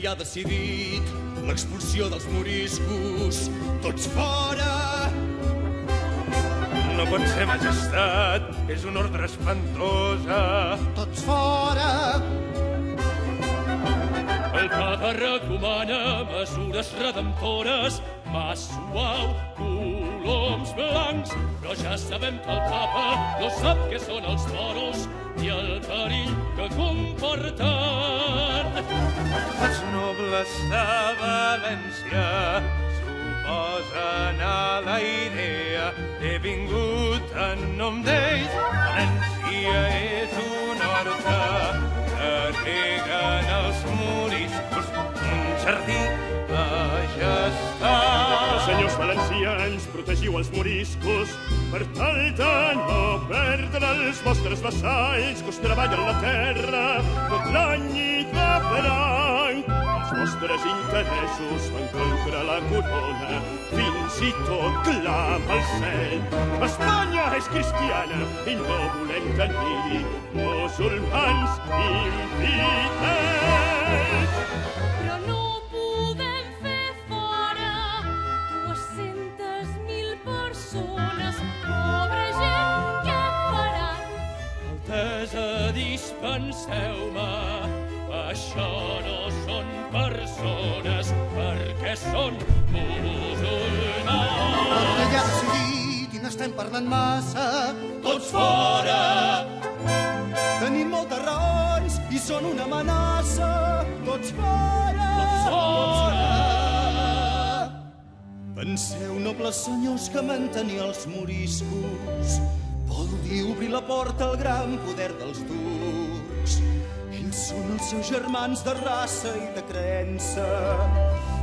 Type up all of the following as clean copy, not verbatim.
ha decidit l'expulsió dels moriscos. Tots fora! No pot ser, majestat. És una ordre espantosa. Tots fora! El papa recomana mesures redemptores, mà suau, coloms blancs, però ja sabem que el papa no sap què són els toros i el perill que comporten. Els nobles de València s'oposen a la idea. He vingut en nom d'ells. València és un horta que reguen els moriscos, un jardí majestat. Senyors valencians, protegiu els moriscos per tal de no perdre els vostres vassalls que us treballen la terra tot l'any i de franc. Els vostres interessos van contra la corona, fins i tot clama al cel. Espanya és cristiana i no volem tenir-hi musulmans infidels. Però no podem fer fora 200.000 persones. Pobre gent, què faran? Altesa, dispenseu-me, això no són persones, perquè són musulmans. L'ordre ja ha decidit i n'estem parlant massa. Tots fora! Tenim moltes raons i són una amenaça. Tots fora! Tots fora! Penseu, nobles senyors, que mantenir els moriscos vol dir obrir la porta al gran poder dels turcs. Ells són els seus germans de raça i de creença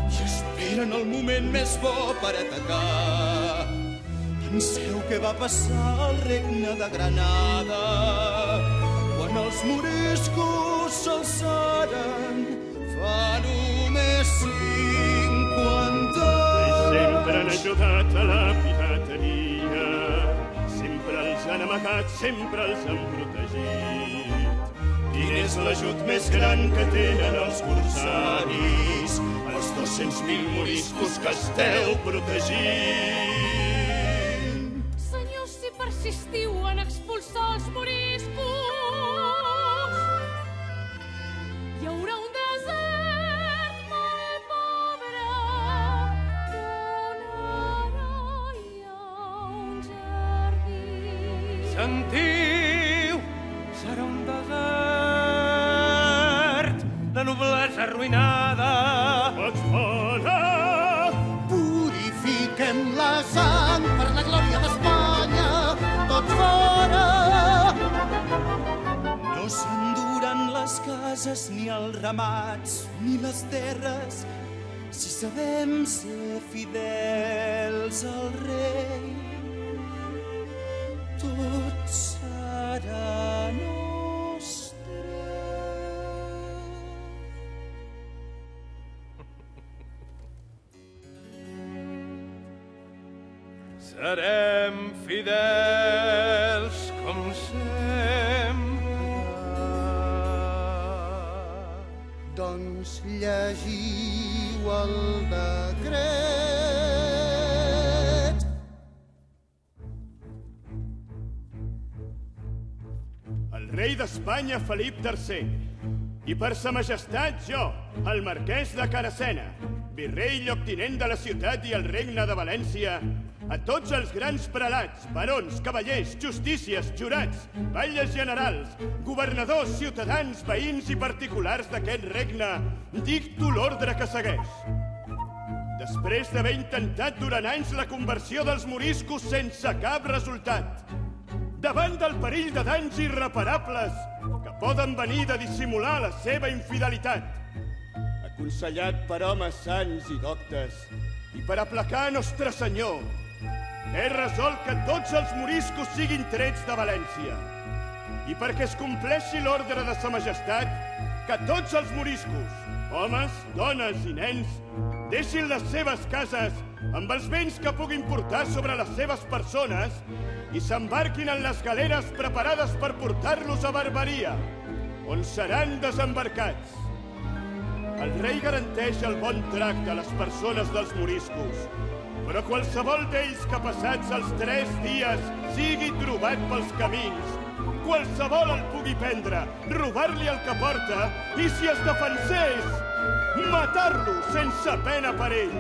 i esperen el moment més bo per atacar. Penseu què va passar al regne de Granada quan els moriscos s'alçaren fa només 50 anys. Sempre han ajudat a la pirateria, sempre els han amagat, sempre els han protegit. Quin és l'ajut més gran que tenen els corsaris, els 200.000 moriscos que esteu protegint? Senyors, si persistiu en expulsar els moriscos, hi haurà un desert molt pobre, on ara hi ha un jardí. Sentiu, serà un desert, la noblesa arruïnada. Tots fora! Purifiquem la sang per la glòria d'Espanya. Tots fora! No s'enduran les cases, ni els ramats, ni les terres, si sabem ser fidels al rei. Tot serà nostre. Serem fidels com sempre. Doncs llegiu el decret. El rei d'Espanya, Felip III, i per sa majestat jo, el marquès de Caracena, virrei lloctinent de la ciutat i el regne de València, a tots els grans prelats, barons, cavallers, justícies, jurats, batlles generals, governadors, ciutadans, veïns i particulars d'aquest regne, dicto l'ordre que segueix. Després d'haver intentat durant anys la conversió dels moriscos sense cap resultat, davant del perill de danys irreparables que poden venir de dissimular la seva infidelitat, aconsellat per homes sants i doctes i per aplacar Nostre Senyor, he resolt que tots els moriscos siguin trets de València i perquè es compleixi l'ordre de sa majestat, que tots els moriscos, homes, dones i nens, deixin les seves cases amb els béns que puguin portar sobre les seves persones i s'embarquin en les galeres preparades per portar-los a Barbaria, on seran desembarcats. El rei garanteix el bon tracte a les persones dels moriscos, però qualsevol d'ells que passats els 3 dies sigui trobat pels camins, qualsevol el pugui prendre, robar-li el que porta i, si es defensés, matar-lo sense pena per ell.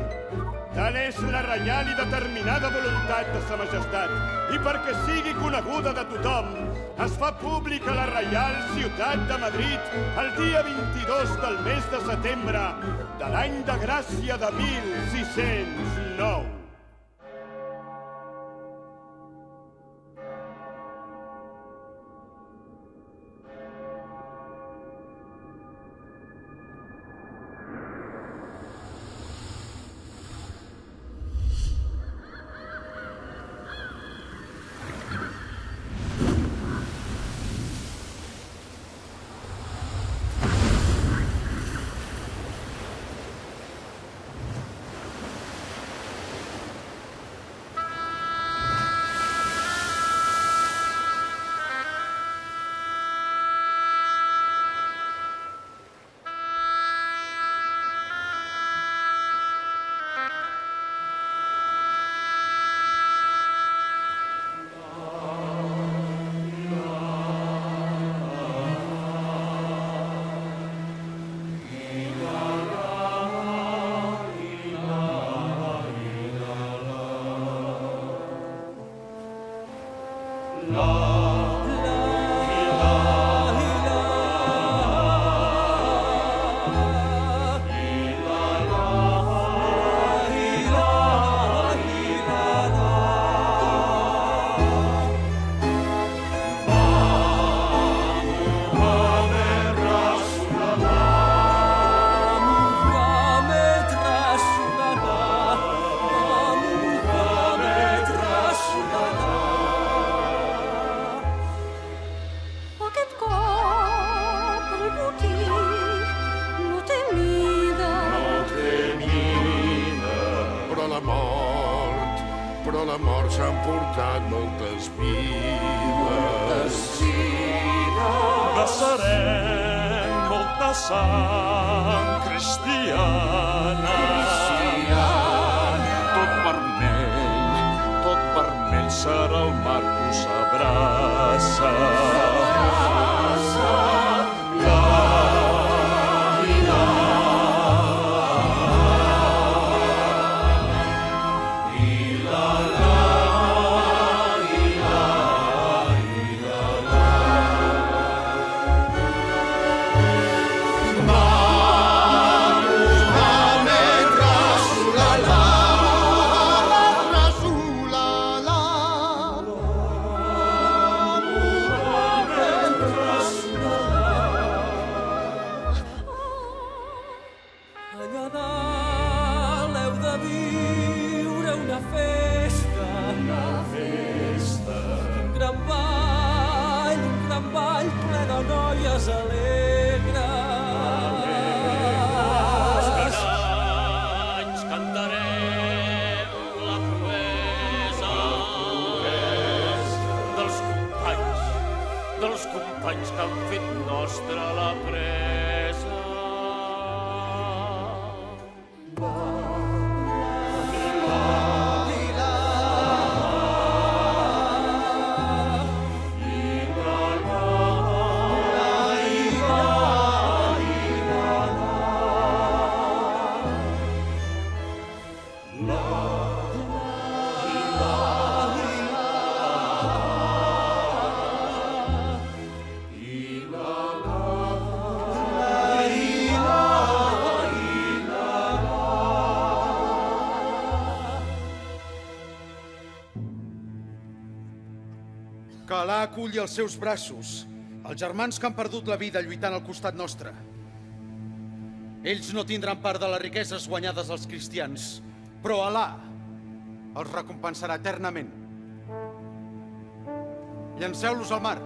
Tal és la reial i determinada voluntat de sa majestat, i perquè sigui coneguda de tothom, es fa pública a la reial ciutat de Madrid el dia 22 del mes de setembre de l'any de gràcia de 1609. la mort s'han portat moltes vides. Vessarem molta sang cristiana. Tot vermell serà el mar que us abraça. Que han fet nostra la presa. Que Alà aculli als seus braços els germans que han perdut la vida lluitant al costat nostre. Ells no tindran part de les riqueses guanyades als cristians, però Alà els recompensarà eternament. Llanceu-los al mar.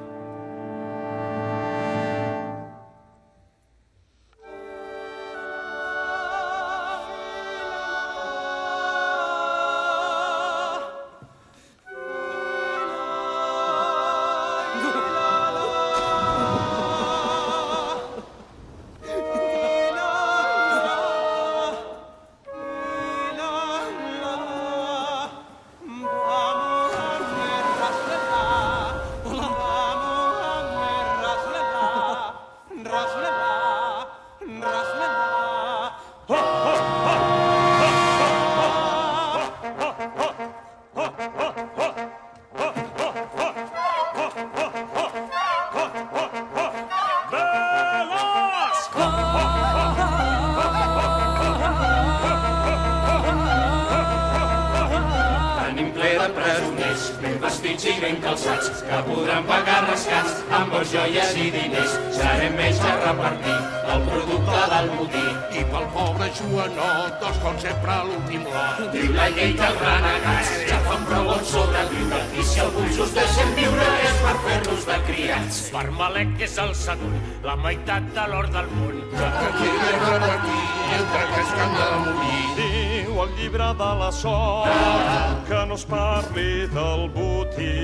de presoners, ben vestits i ben calçats, que podran pagar rescats amb bots, joies i diners. Serem ells a repartir el producte del botí. I pel pobre Joanot, els com sempre a l'últim lot. Diu la llei dels renegats, ja fan prou on sobreviure, i si alguns us deixen viure és per fer-los de criats. Parmalet, que és el segon, la meitat de l'or del món. Que queda repartir entre aquells que han de morir. Diu el llibre de la sort que no es parli del botí,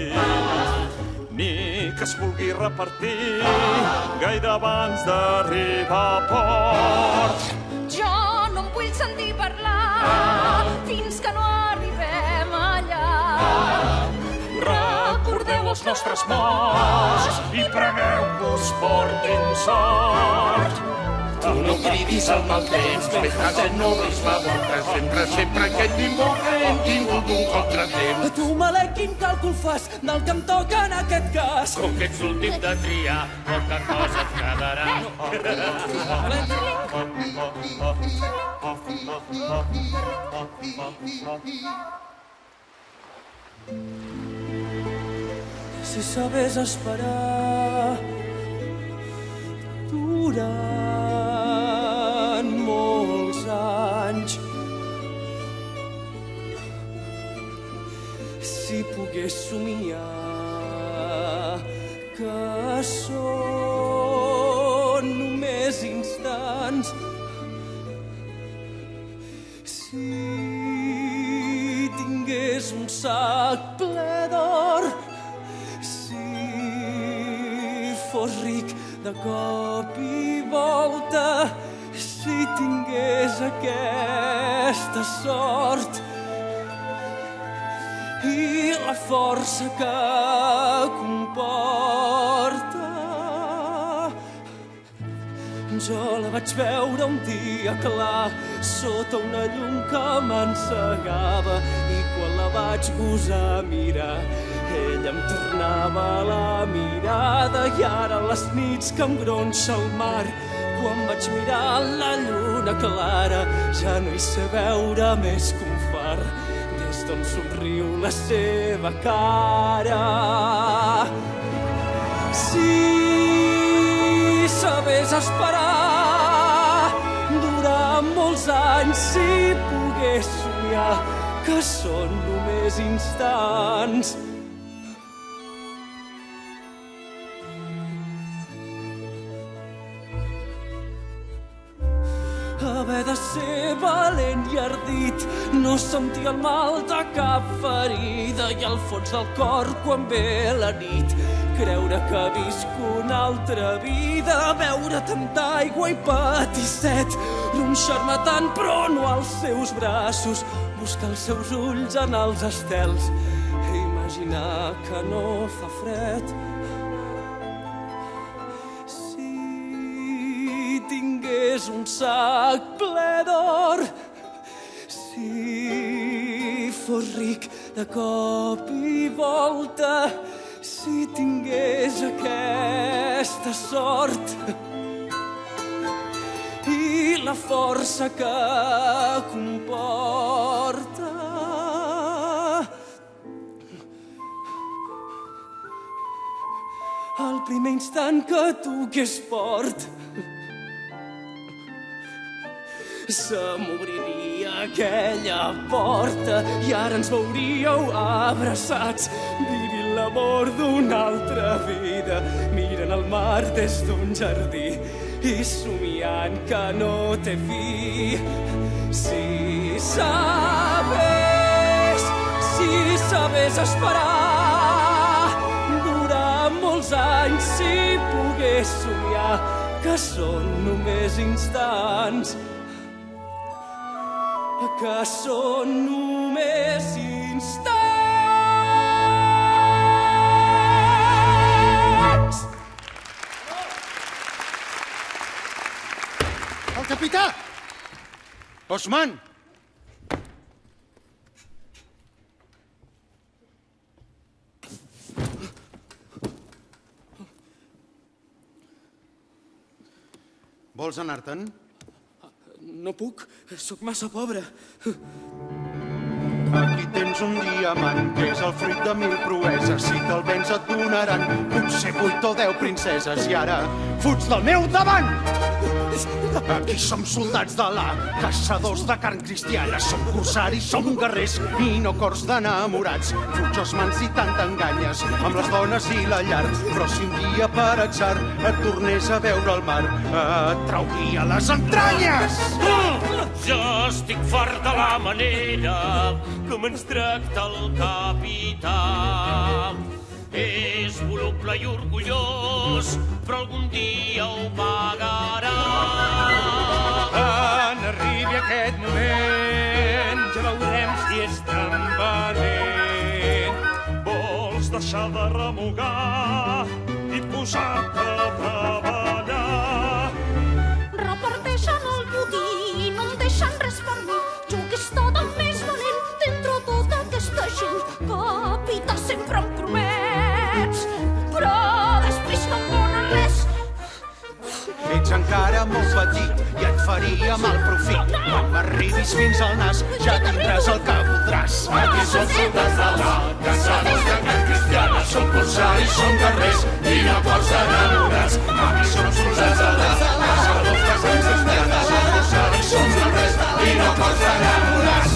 ni que es vulgui repartir gaire abans d'arribar a port. Jo no em vull sentir parlar fins que no arribem allà. Recordeu els nostres morts i pregueu-vos portin sort. Tu no cridis al mal temps, mentre no obris la boca. Sempre que et invoca hem tingut un contratemps. Tu, Malek, quin càlcul fas del que em toca en aquest cas? Com que ets l'últim de triar, poca cosa et quedarà. Si sabés esperar durant molts anys, si pogués somiar que són només instants, si tingués un sac ple d'or, fos ric de cop i volta, si tingués aquesta sort i la força que comporta. Jo la vaig veure un dia clar sota una llum que m'encegava, i quan la vaig gosar mirar ella em tornava la mirada. I ara les nits que em gronxa el mar, quan vaig mirar la lluna clara, ja no hi sé veure més que un far des d'on somriu la seva cara. Si sabés esperar durant molts anys, si pogués somiar que són només instants, haver de ser valent i ardit, no sentir el mal de cap ferida, i al fons del cor quan ve la nit creure que visc una altra vida, beure tanta aigua i patir set, ronxar-me tant però no als seus braços, buscar els seus ulls en els estels i imaginar que no fa fred. Tingués un sac ple d'or, si fos ric de cop i volta, si tingués aquesta sort i la força que comporta. El primer instant que toqués fort se m'obriria aquella porta i ara ens veuríeu abraçats, vivint l'amor d'una altra vida, mirant el mar des d'un jardí i somiant que no té fi. Si sabés esperar durant molts anys, si pogués somiar que són només instants, que són només instants. El capità! Osman! Vols anar-te'n? No puc, sóc massa pobre. Aquí tens un dia diamant, que és el fruit de 1000 proeses. Si te'l vens et donaran potser 8 o 10 princeses. I ara fuig del meu davant! Aquí som soldats de la, caçadors de carn cristiana. Som corsaris, som guerrers i no cors d'enamorats. Futjos mans i tant t'enganyes amb les dones i la llar. Però si un dia per atzar et tornés a veure el mar, et trauria les entranyes! Jo estic fart de la manera com ens tracta el capità. És voluble i orgullós, però algun dia ho pagarà. Quan arribi aquest moment, ja veurem si és tan valent. Vols deixar de remugar i posar-te a treballar. Reparteixen el botí, no em deixen res per mi. Jo que he estat el més valent d'entre tota aquesta gent. Capità, sempre em promets, però després no em donen res. Ets encara molt petit i et faria mal profit. Quan m'arribis fins al nas ja tindràs el que voldràs. Aquí som soldats de la, caçadors de carn cristiana. Som corsaris, som guerrers i no cors enamorats. Aquí som soldats de la, caçadors de carn cristiana. Som corsaris, som guerrers i no cors enamorats.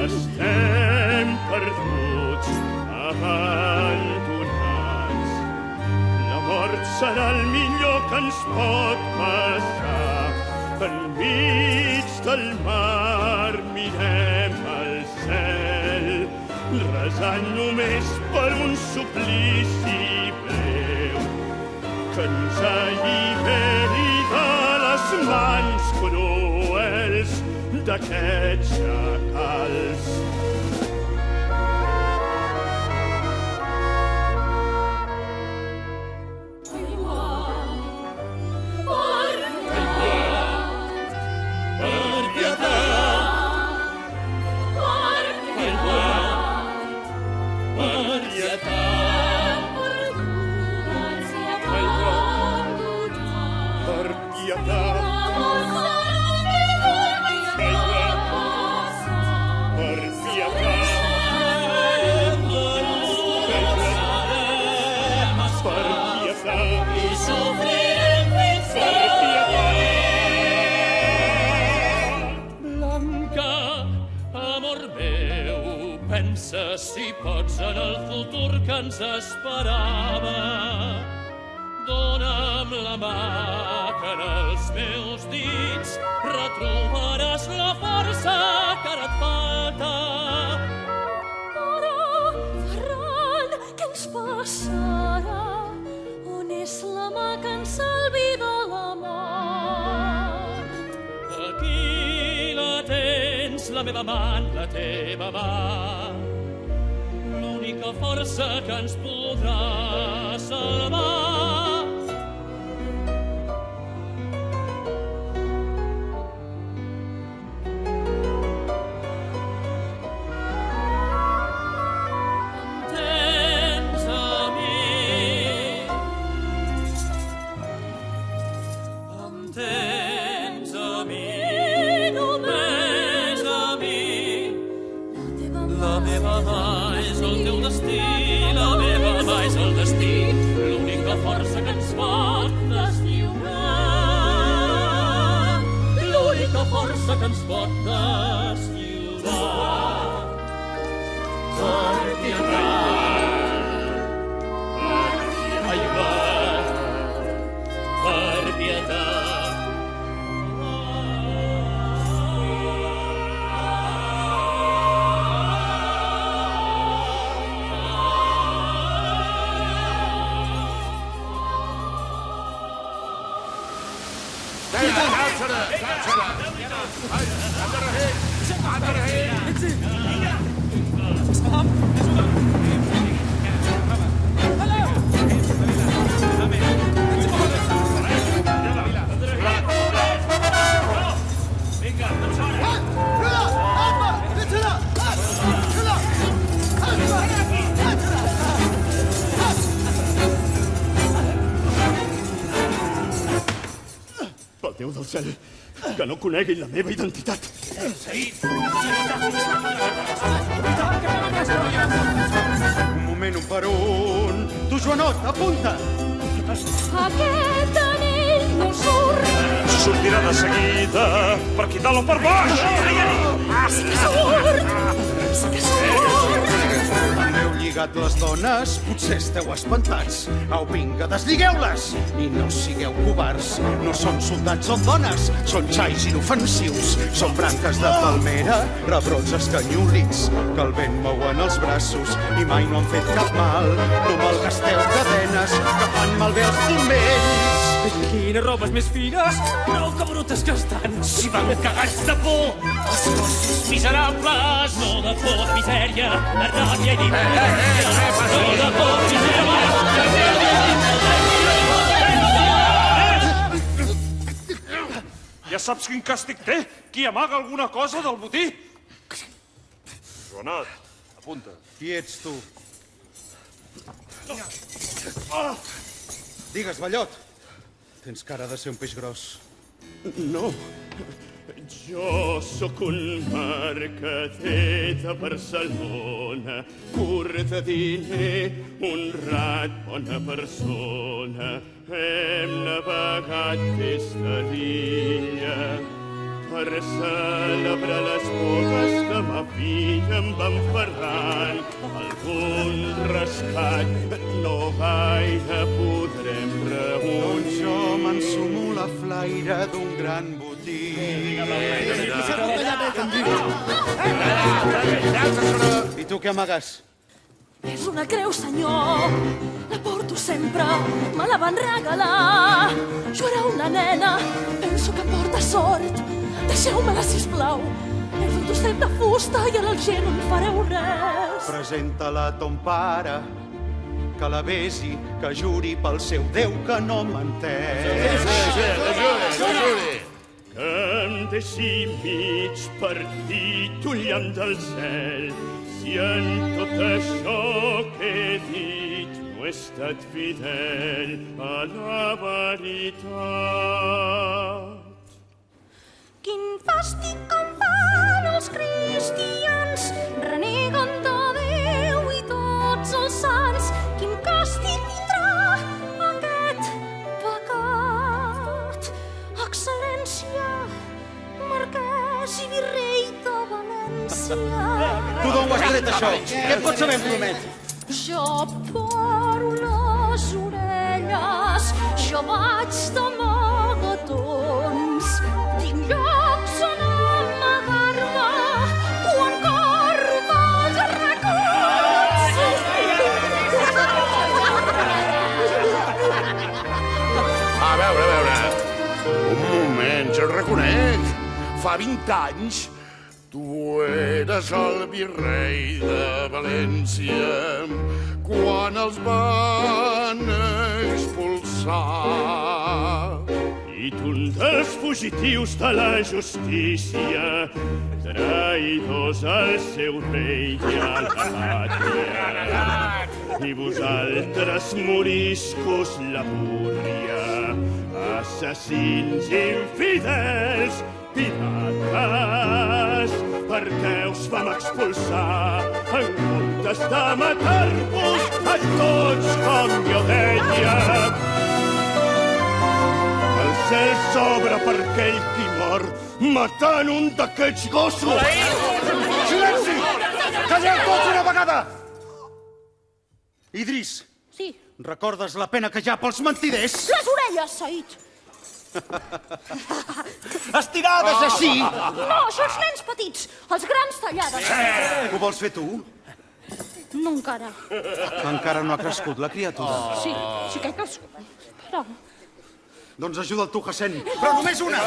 Estem perduts, abandonats. La mort serà el millor que ens pot passar. Enmig del mar mirem al cel, resant només per un suplici breu que ens alliberi de les mans cruels d'aquests xacals. Pensa si pots en el futur que ens esperava. Dóna'm la mà que en els meus dits retrobaràs la força que ara et falta. Ara, Ferran, què ens passarà? On és la meva mà en la teva mà. L'única força que ens podrà salvar. Força que ens pot deslliurar. L'única força que ens pot deslliurar. Per pietat, per pietat. Pel Déu del cel, que no coneguin la meva identitat. Un moment, un per un. Tu, Joanot, apunta! Aquest anell no surt. Sortirà de seguida, per aquí dalt o per baix. Sí que surt. M'heu lligat les dones, potser esteu espantats. Au, vinga, desligueu-les! I no sigueu covards. No són soldats, són dones. Són xais inofensius. Són branques de palmera, rebrots escanyolits, que el vent mouen els braços i mai no han fet cap mal. No malgasteu cadenes, que fan malbé els turmells. Quines robes més fines, prou que brutes que estan. Si van cagats de por, els cossos miserables. No de por, misèria, de ràbia i d'impotència. No de por, misèria, de ràbia i d'impotència. Ja saps quin càstig té? Qui amaga alguna cosa del botí? Joanot, apunta. Qui ets, tu? Digues, Ballot. Tens cara de ser un peix gros. No, jo sóc un mercader de Barcelona, curt de diner, honrat, bona persona. Hem navegat des de l'illa per celebrar les bodes de ma filla amb en Ferran. Algun rescat no gaire podrem reunir. Doncs jo m'ensumo la flaire d'un gran botí. I tu què amagues? És una creu, senyor. La porto sempre, me la van regalar. Jo era una nena, penso que porta sort. Deixeu-me-la, sisplau. He dut un cep de fusta i ara el gent no en fareu res. Presenta-la a ton pare, que la besi, que juri pel seu Déu que no menteix. Que em deixi mig partit ullant del cel, si en tot això que he dit no he estat fidel a la veritat. Quin fàstic que em fan els cristians, reneguen de Déu i tots els sants. Quin càstig tindrà aquest pecat? Excel·lència, marquès i virrei de València. Tu d'on ho has tret, això? Què et pots saber, Plomet? Jo paro les orelles, jo vaig d'amagatons. Tinc llocs on amagar-me quan corro pels racons. A veure. Un moment, jo el reconec. Fa 20 anys Tu eres el virrei de València quan els van expulsar. I tu un dels fugitius de la justícia, traïdors al seu rei i a la pàtria. I vosaltres, moriscos, la búrria, assassins infidels, pirates, per què us vam expulsar en comptes de matar-vos a tots, com jo deia. El cel s'obre per aquell qui mor matant un d'aquests gossos. Silenci! Calleu tots una vegada! Idris, Sí, recordes la pena que hi ha pels mentiders? les orelles, Said. Estirades així! No, això els nens petits, els grans tallades. Ho vols fer tu? No encara. Encara no ha crescut la criatura. Sí, sí que he crescut. Espera. Doncs ajuda el tu, Hassan. Però només una!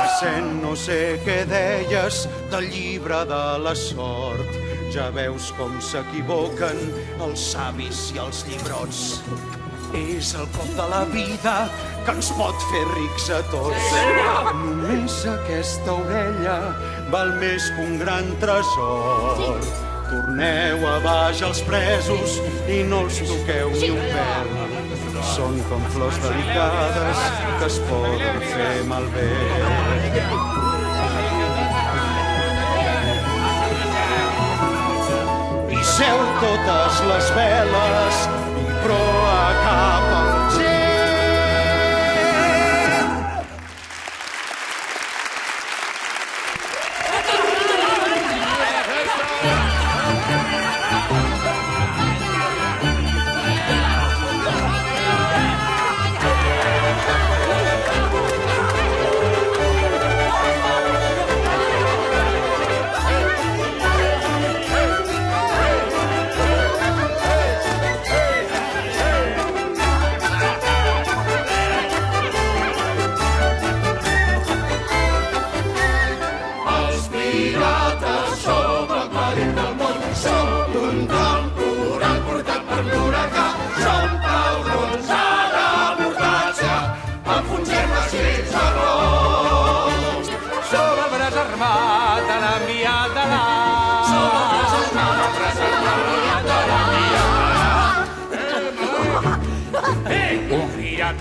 Hassan, no sé què deies del llibre de la sort. Ja veus com s'equivoquen els savis i els llibrots. És el cop de la vida que ens pot fer rics a tots. Només aquesta orella val més que un gran tresor. Torneu a baix els presos i no els toqueu ni un pèl. Són com flors delicades que es poden fer malbé. Hisseu totes les veles i proa cap al gel.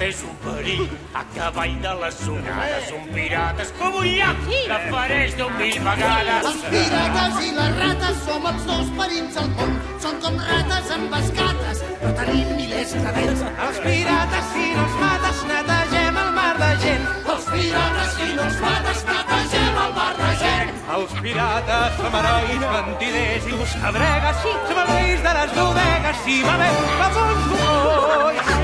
És un perill a cavall de les onades. Un pirata és com un llac que apareix 10.000 vegades. Els pirates i les rates som els dos perills al món. Són com rates embascades, però tenim milers de dents. Els pirates, si no els mates, netegem el mar de gent. Els pirates, si no els mates, netegem el mar de gent. Els pirates som herois, mentiders i buscabregues. Som els reis de les bodegues, si va bé, fa bons molls.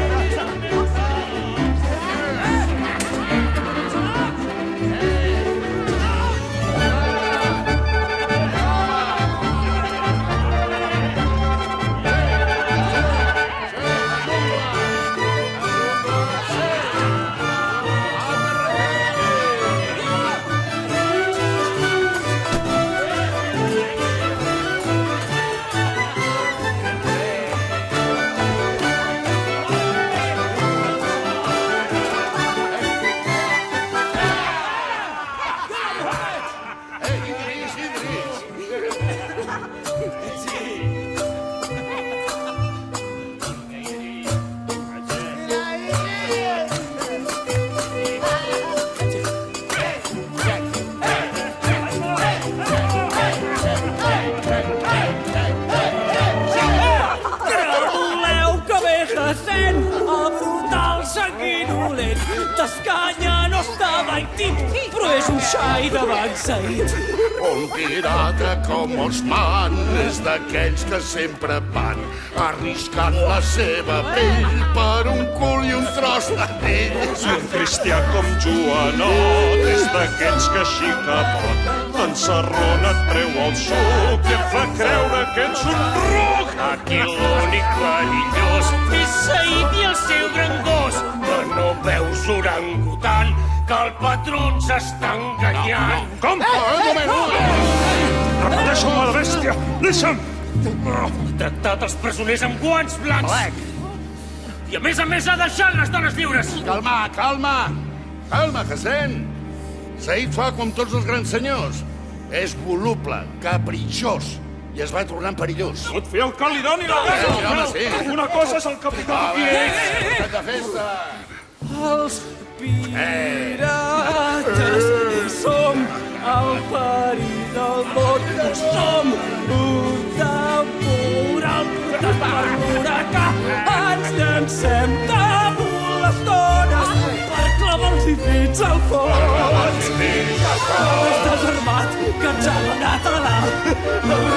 T'escanya, no està mai tip, però és un xai davant Said. Un pirata com Osman és d'aquells que sempre van arriscant la seva pell per un cul i un tros de pell. Un cristià com Joanot és d'aquells que així que pot t'ensarrona, et treu el suc i et fa creure que ets un ruc. Aquí l'únic perillós és Said i el seu gran gos, que no veus orangutan, que el patró ens està enganyant. Com? Repeteixo, mala bèstia! Deixa'm! Ha tractat els presoners amb guants blancs. I a més ha deixat les dones lliures. Calma, Hassan. Said fa com tots els grans senyors. És voluble, capritxós i es va tornant perillós. Pot fer el calidoni i la Una cosa és el capità i de festa. Els pirates som el perill del món. Som un temporal portat per l'huracà. Ens llancem damunt les dones per clavar-los i fins al fons. Estàs armat, que ens ha donat a dalt.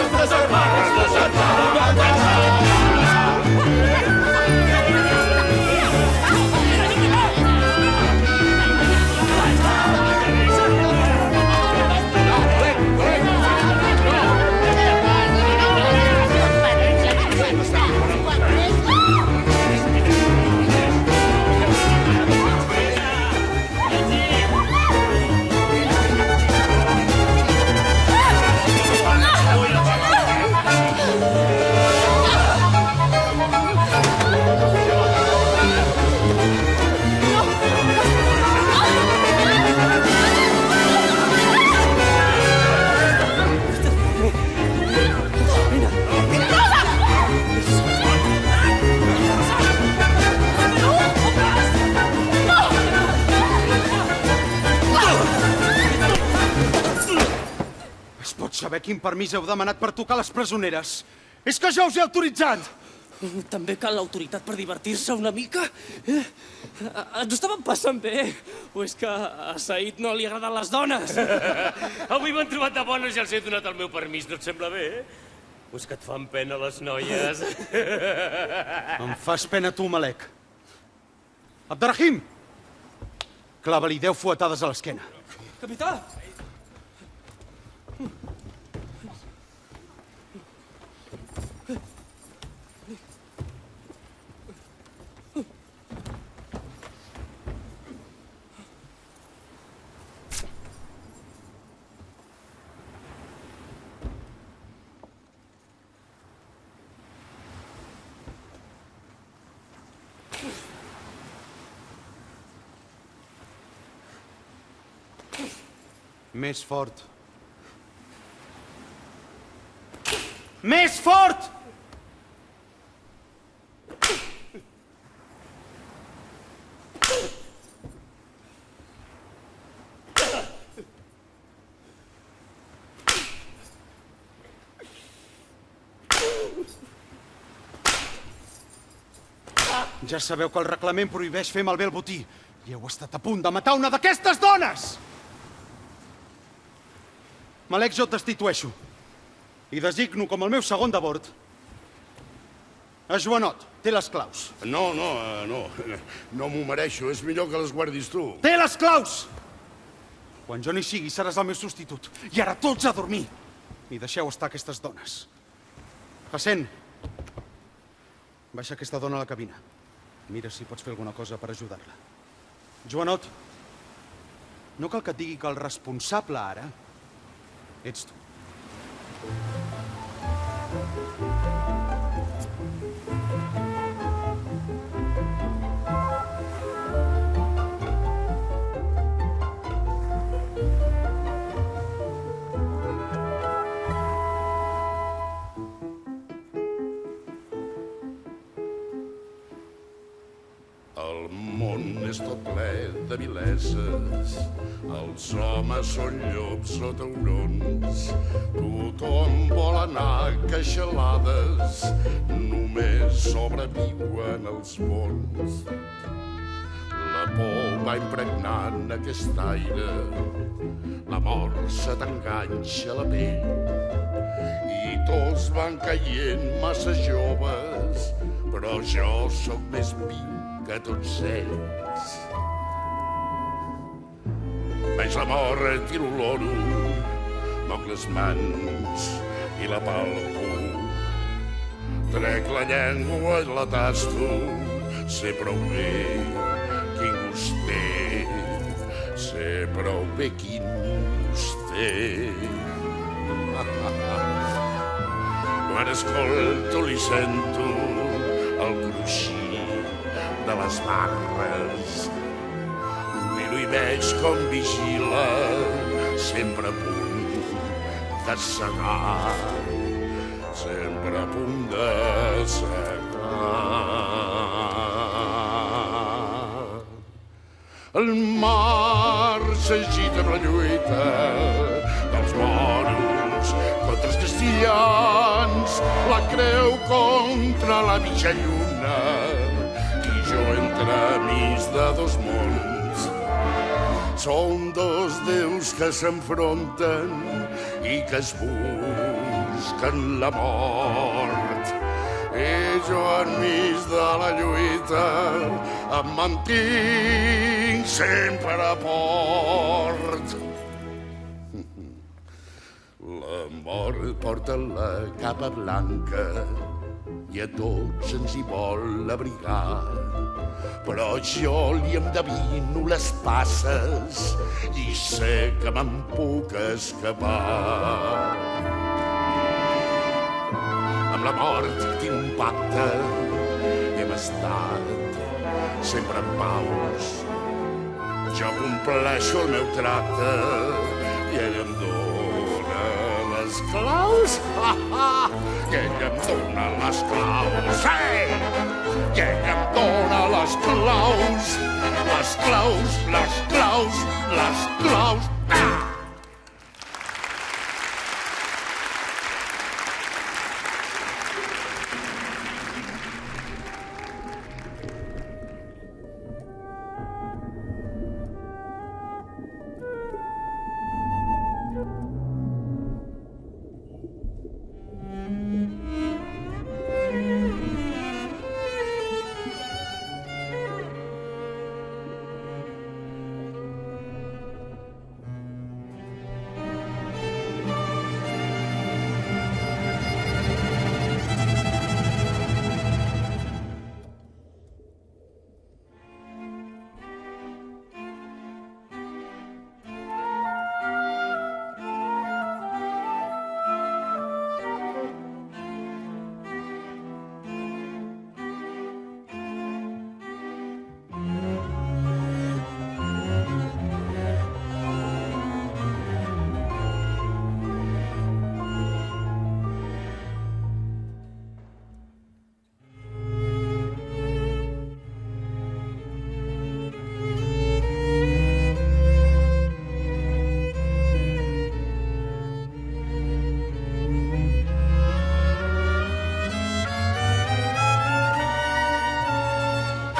Estàs armat, que ens ha donat a dalt. Saber quin permís heu demanat per tocar les presoneres. És que jo us he autoritzat! També cal l'autoritat per divertir-se una mica? Ens ho estaven passant bé? O és que a Said no li agraden les dones? Avui m'han trobat de bones i els he donat el meu permís, no et sembla bé? O és que et fan pena les noies? Em fas pena tu, Malek. Abderrahim! Clava-li 10 fuetades a l'esquena. Capità! Més fort. Més fort! Ja sabeu que el reglament prohibeix fer malbé el botí i heu estat a punt de matar una d'aquestes dones! Malek, jo et destitueixo i designo com el meu segon de bord a Joanot. Té les claus. No m'ho mereixo. És millor que les guardis tu. Té les claus! Quan jo no hi sigui, seràs el meu substitut. I ara tots a dormir. I deixeu estar aquestes dones. Hassan, baixa aquesta dona a la cabina. Mira si pots fer alguna cosa per ajudar-la. Joanot, no cal que et digui que el responsable ara ets tu. El món és tot ple de vileses, els homes són llops o taurons, tothom vol anar a queixalades, només sobreviuen els bons. La por va impregnant aquest aire, la mort se t'enganxa a la pell, i tots van caient massa joves, però jo sóc més viu que tots ells. veig la mort i l'oloro, moc les mans i la palpo. Trec la llengua i la tasto, sé prou bé quin gust té, sé prou bé quin gust té. Quan escolto li sento el cruixir de les barres, miro i veig com vigila, sempre a punt de segar, sempre a punt de segar. El mar s'agita amb la lluita dels moros contra els cristians, la creu contra la mitja lluna, i jo entremig de dos mons. Són dos déus que s'enfronten i que es busquen la mort. I jo enmig de la lluita em mantinc sempre a port. La mort porta la capa blanca i a tots ens hi vol abrigar, però jo li endevino les passes i sé que me'n puc escapar. Amb la mort tinc un pacte, hem estat sempre en paus. Jo compleixo el meu tracte i ell em dóna les claus. I ell em dóna les claus. I ell em dóna les claus. Les claus, les claus, les claus.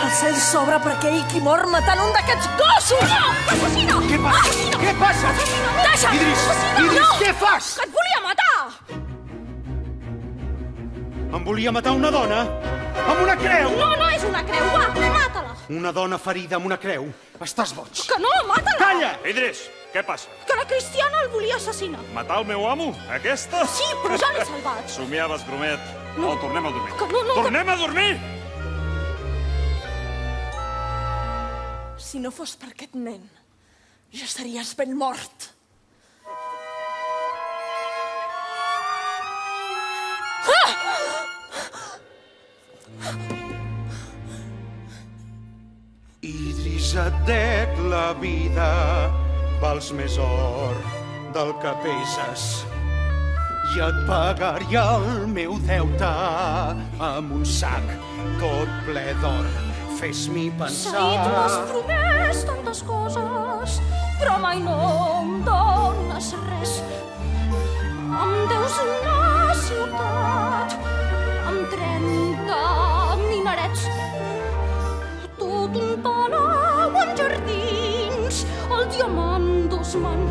El cel s'obre per aquell qui mor matant un d'aquests gossos! No! Assassina! Què passa? Assassina! Què passa? Deixa'm! Idris! Assassina! Idris, No! què fas? Que et volia matar! Em volia matar una dona? Amb una creu? No, no és una creu, va, mata-la! Una dona ferida amb una creu? Estàs boig. Que no, mata-la! Calla! Idris, què passa? Que la Cristiana el volia assassinar. Matar el meu amo? Aquesta? Sí, però ja l'he salvat. Somiaves, Gromet. No, tornem a dormir. Que no, Tornem a dormir! Si no fos per aquest nen, ja estaries ben mort. Idris, et dec la vida, vals més or del que peses. I et pagaria el meu deute amb un sac tot ple d'or. Fes-m'hi pensar... Said, m'has promès tantes coses, però mai no em dones res. Em deus una ciutat amb 30 minarets, tot un palau amb jardins, el diamant d'Osman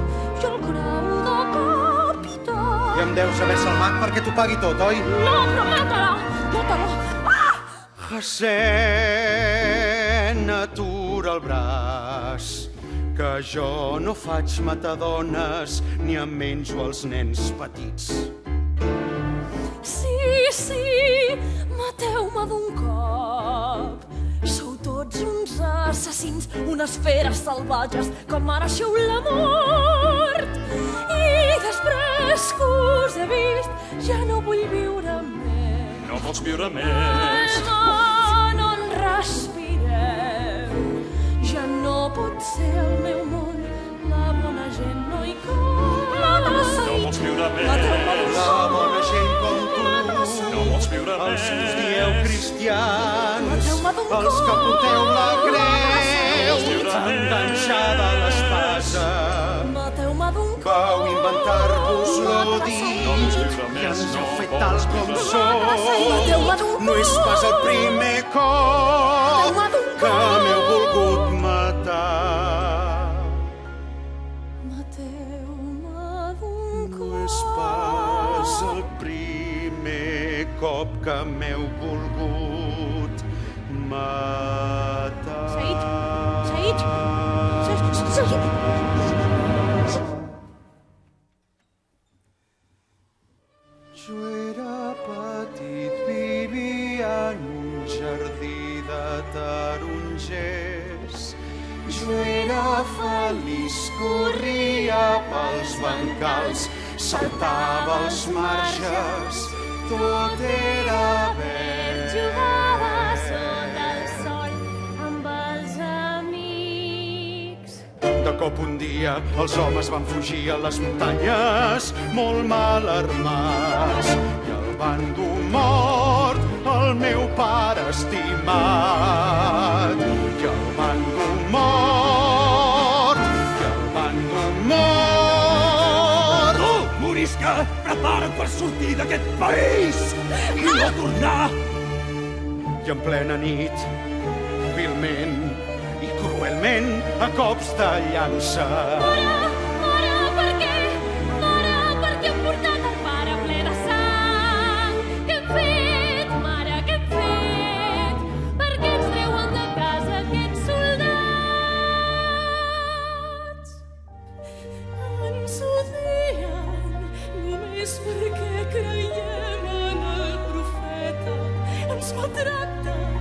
i el grau de capità. I em deus haver salvat perquè t'ho pagui tot, oi? No, però mata-la! Mata-la! Hassan, atura el braç, que jo no faig matadones ni em menjo els nens petits. Sí, mateu-me d'un cop. Sou tots uns assassins, unes feres salvatges que mereixeu la mort. I després que us he vist ja no vull viure més. No vols viure més? No en respireu. Ja no pot ser el meu món. La bona gent no hi cap. No vols viure més? La bona gent com tu. No vols viure més? Els que us dieu cristians, Mateu-me d'un els que cop. porteu la creu viure enganxada a l'espasa. Mateu-me d'un cop. Vau inventar-vos l'odi i ens heu fet tal com sou. Mateu-me d'un cop. No és pas el primer cop Mateu-me d'un que cop. m'heu volgut matar. Mateu-me d'un cop. No és pas el primer cop que m'heu volgut matar. Said. Jo era petit, vivia en un jardí de tarongers. Jo era feliç, corria pels bancals, saltava els marges, tot era verd. Jugava sota el sol amb els amics. De cop un dia els homes van fugir a les muntanyes molt mal armats i el bando mort el meu pare estimat. I el bando mort, i el bando mort. Tu, morisca, prepara't per sortir d'aquest país i no tornar. I en plena nit, vilment i cruelment, a cops de llança. Mare, per què? Mare, per què hem portat el pare ple de sang? Què hem fet, mare, què hem fet? Per què ens treuen de casa aquests soldats? Ens odien només perquè creiem en el profeta. Ens maltracten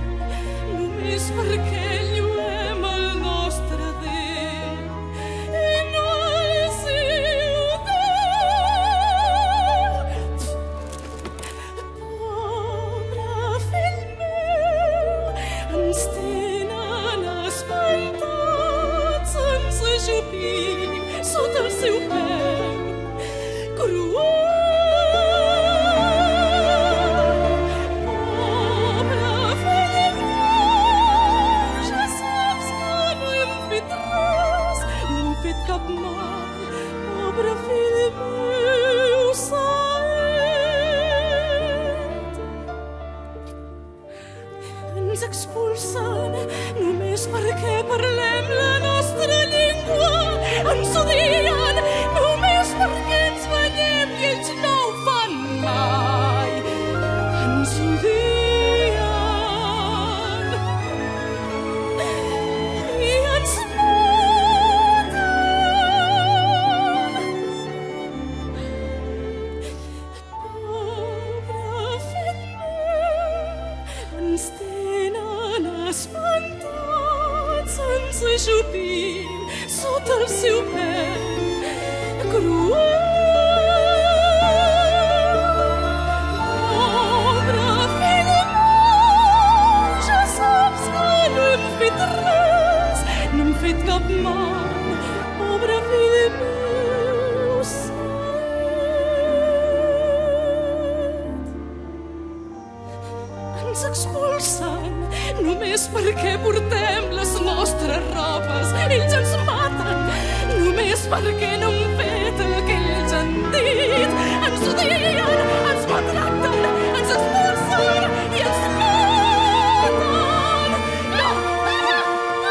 només perquè lluem el nostre Déu. I no els Pobre fill meu, ens tenen espantats, ens ajupim sota el seu peu. Cruel. Pobre fill meu, ja saps que no hem fet res, no hem fet cap mal. Pobre fill meu, Saet. Ens expulsen només perquè parlem la nostra llengua. Ens odien només perquè ens banyem i ells no ho fan mai. Ens odien i ens maten. Pobre fill meu, ens tenen espantats, ens ajupim sota el seu peu. Cruel. Pobre fill meu, ja saps que no hem fet res, no hem fet cap mal. Pobre fill meu, ens expulsen només perquè portem les nostres robes. Ells ens maten només perquè no hem fet el que ells han dit. Ens odien, ens maltracten, ens expulsen i ens maten. No, no!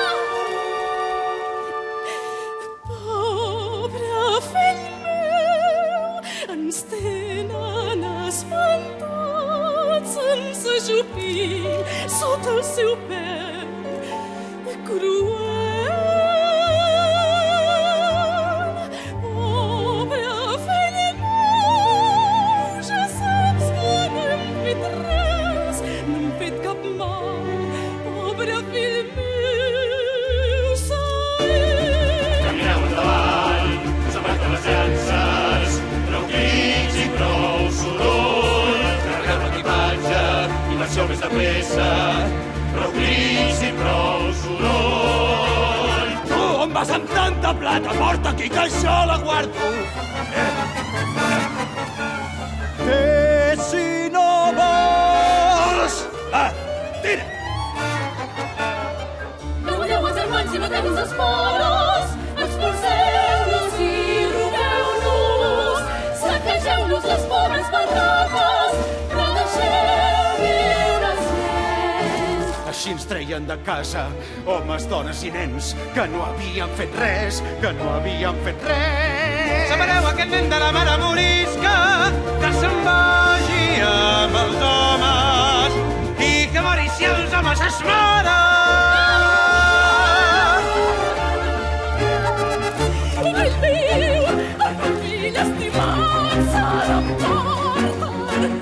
Pobre fill meu, ens tenen espantats, ens ajupim sota el seu peu. Cruel. pressa, prou crits i prou soroll. Tu, on vas amb tanta plata? Porta aquí, que això la guardo. Que si no vols... Va, tira! No voleu els germans i no tenis els moros, expulseu-los i robeu-los, saquegeu-los les pobres barraques, però deixeu viure els nens. Així ens treien de casa homes, dones i nens que no havien fet res, que no havien fet res. Separeu aquest nen de la mare morisca, que se'n vagi amb els homes i que mori si els homes es moren. I ell viu, el meu fill estimat se l'emporten.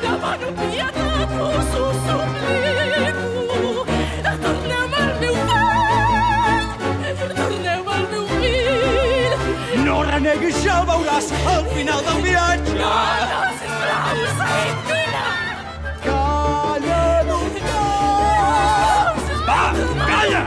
Demano pietat, us ho suplico. Torneu al meu fill, torneu al meu fill. No reneguis, ja el veuràs al final del viatge. No, sisplau, Saintina. Calla, Va, calla!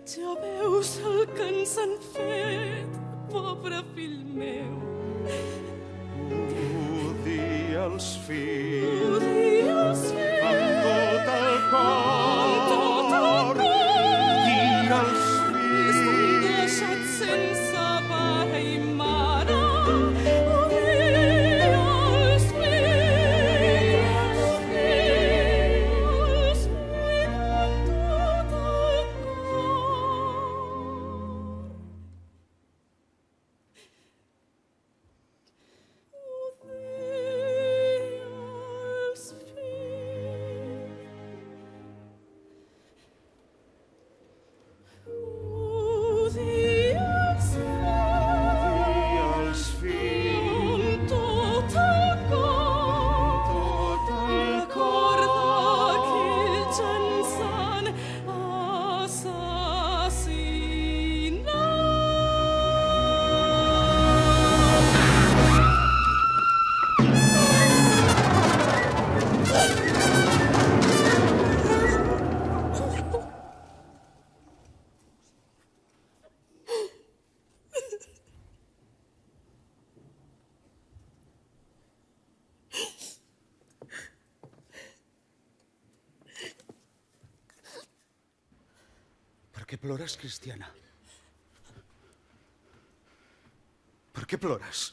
Ja veus el que ens han fet, pobre fill meu. Odia els fills Odia els fills amb tot el cor. Odia els fills. Estan deixats sense pare i mare. Odia els fills. Odia els fills amb tot el Per què plores, Cristiana? Per què plores?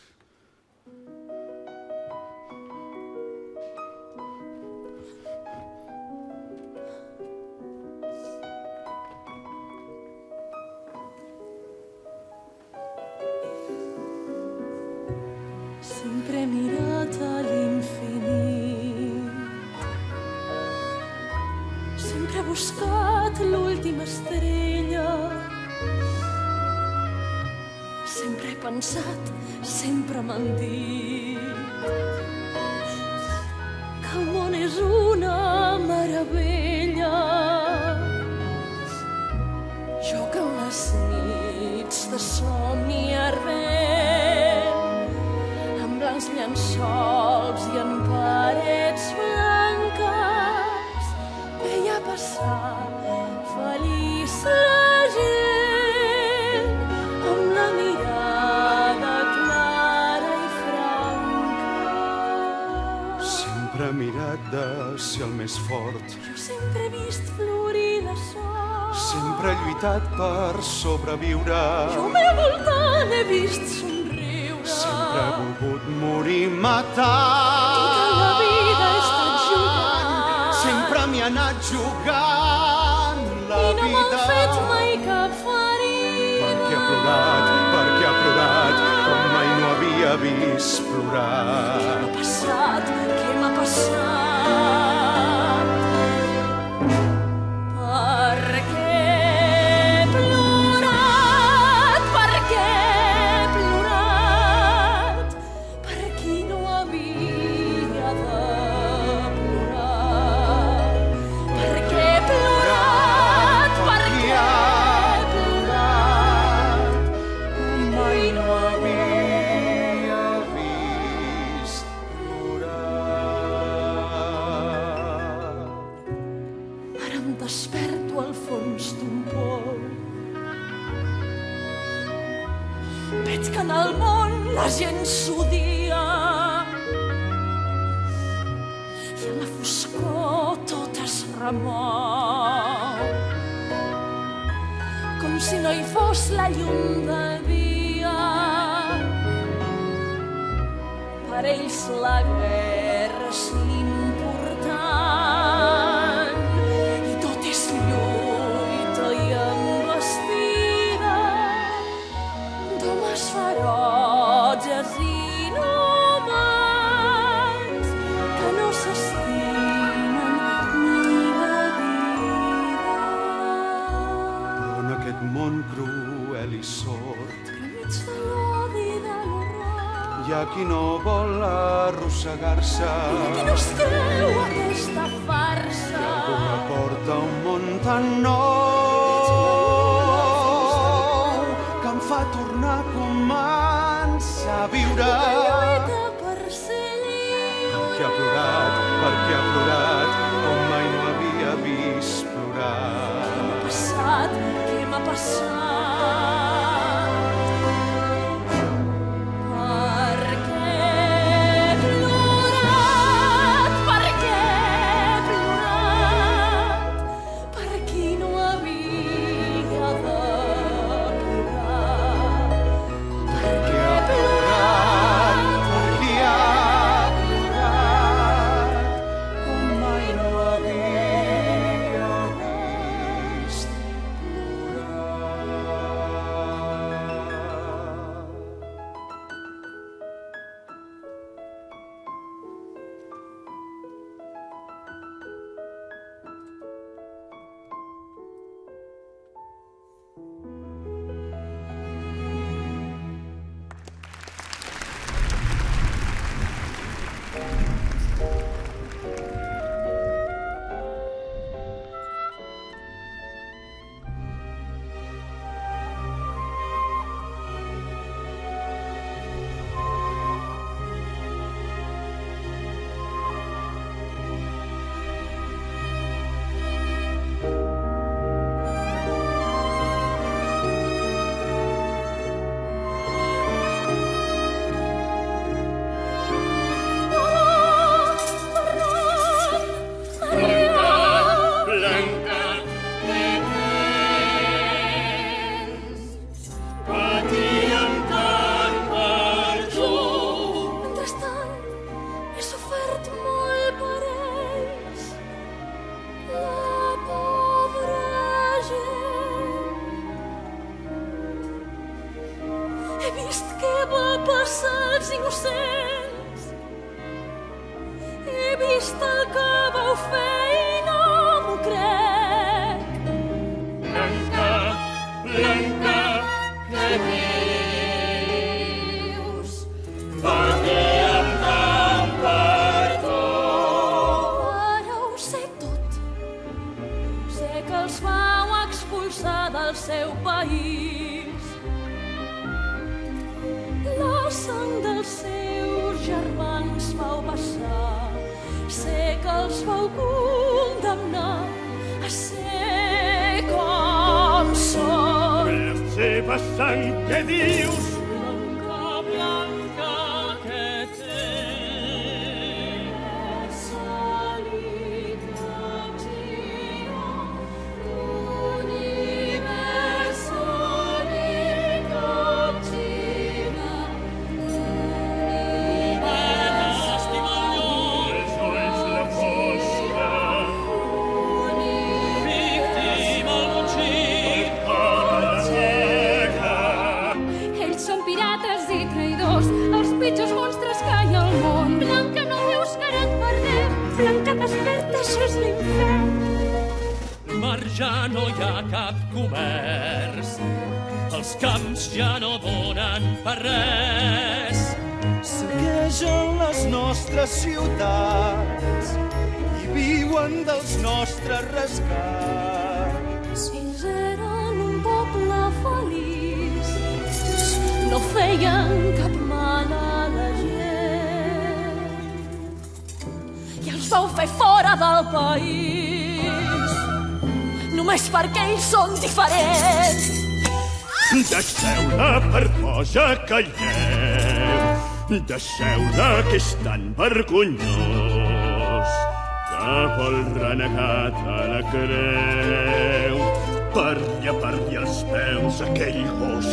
Sempre he mirat a l'infinit, sempre he buscat l'última estrella, sempre he pensat, sempre m'han dit que el món és una meravella. Jo que en les nits de somni ardent, amb blancs llençols i en parets blanques, veia passar feliç la gent, amb la mirada clara i franca. Sempre he mirat de ser el més fort. Jo sempre he vist florir la sort. Sempre he lluitat per sobreviure. Jo al meu voltant he vist somriure. Sempre he volgut morir matant. Tota la vida he estat jugant. Sempre m'hi ha anat jugant la I no m'han vida. fet mai cap ferida. Perquè ha plorat, perquè ha plorat. havia vist plorar. Què m'ha passat? Què m'ha passat? Per què he plorat? Per què he plorat? Per qui no havia de plorar? Per què he plorat? Per què he plorat? Mai no havia vist plorar. Ara em desperto al fons d'un pou. Veig que en el món la gent s'odia i en la foscor tot es remou, com si no hi fos la llum del dia. Per ells la guerra és l'important i tot és lluita i embestida d'homes ferotges i inhumans que no s'estimen ni la vida. Però en aquest món cruel i sord Enmig de l'odi i de l'horror hi ha qui no vol arrossegar-se, qui no es creu aquesta farsa. una porta a un món tan nou que em fa tornar a començar a viure. Lluita per ser lliure. Perquè ha plorat com mai no havia vist plorar. Què m'ha passat? Per què he plorat? Per què he plorat? Per qui no havia de plorar? Per què he plorat? Per qui ha plorat com mai no havia vist innocents. He vist el que vau fer i no m'ho crec. Blanca, Blanca, què dius? Batíem tant per tu. Ara ho sé tot. Sé que els vau expulsar del seu país. La sang dels seus germans vau passar. Sé que els vau condemnar a ser com són. La seva sang, què dius? Blanca, Blanca, què tens? ja no hi ha cap comerç. Els camps ja no donen per res. Saquegen les nostres ciutats i viuen dels nostres rescats. Ells eren un poble feliç, no feien cap mal a la gent. I els vau fer fora del país, només perquè ells són diferents. Deixeu-la, per boja que hi heu. Deixeu-la, que és tan vergonyós, que vol renegar de la creu per llepar-li els peus a aquell gos.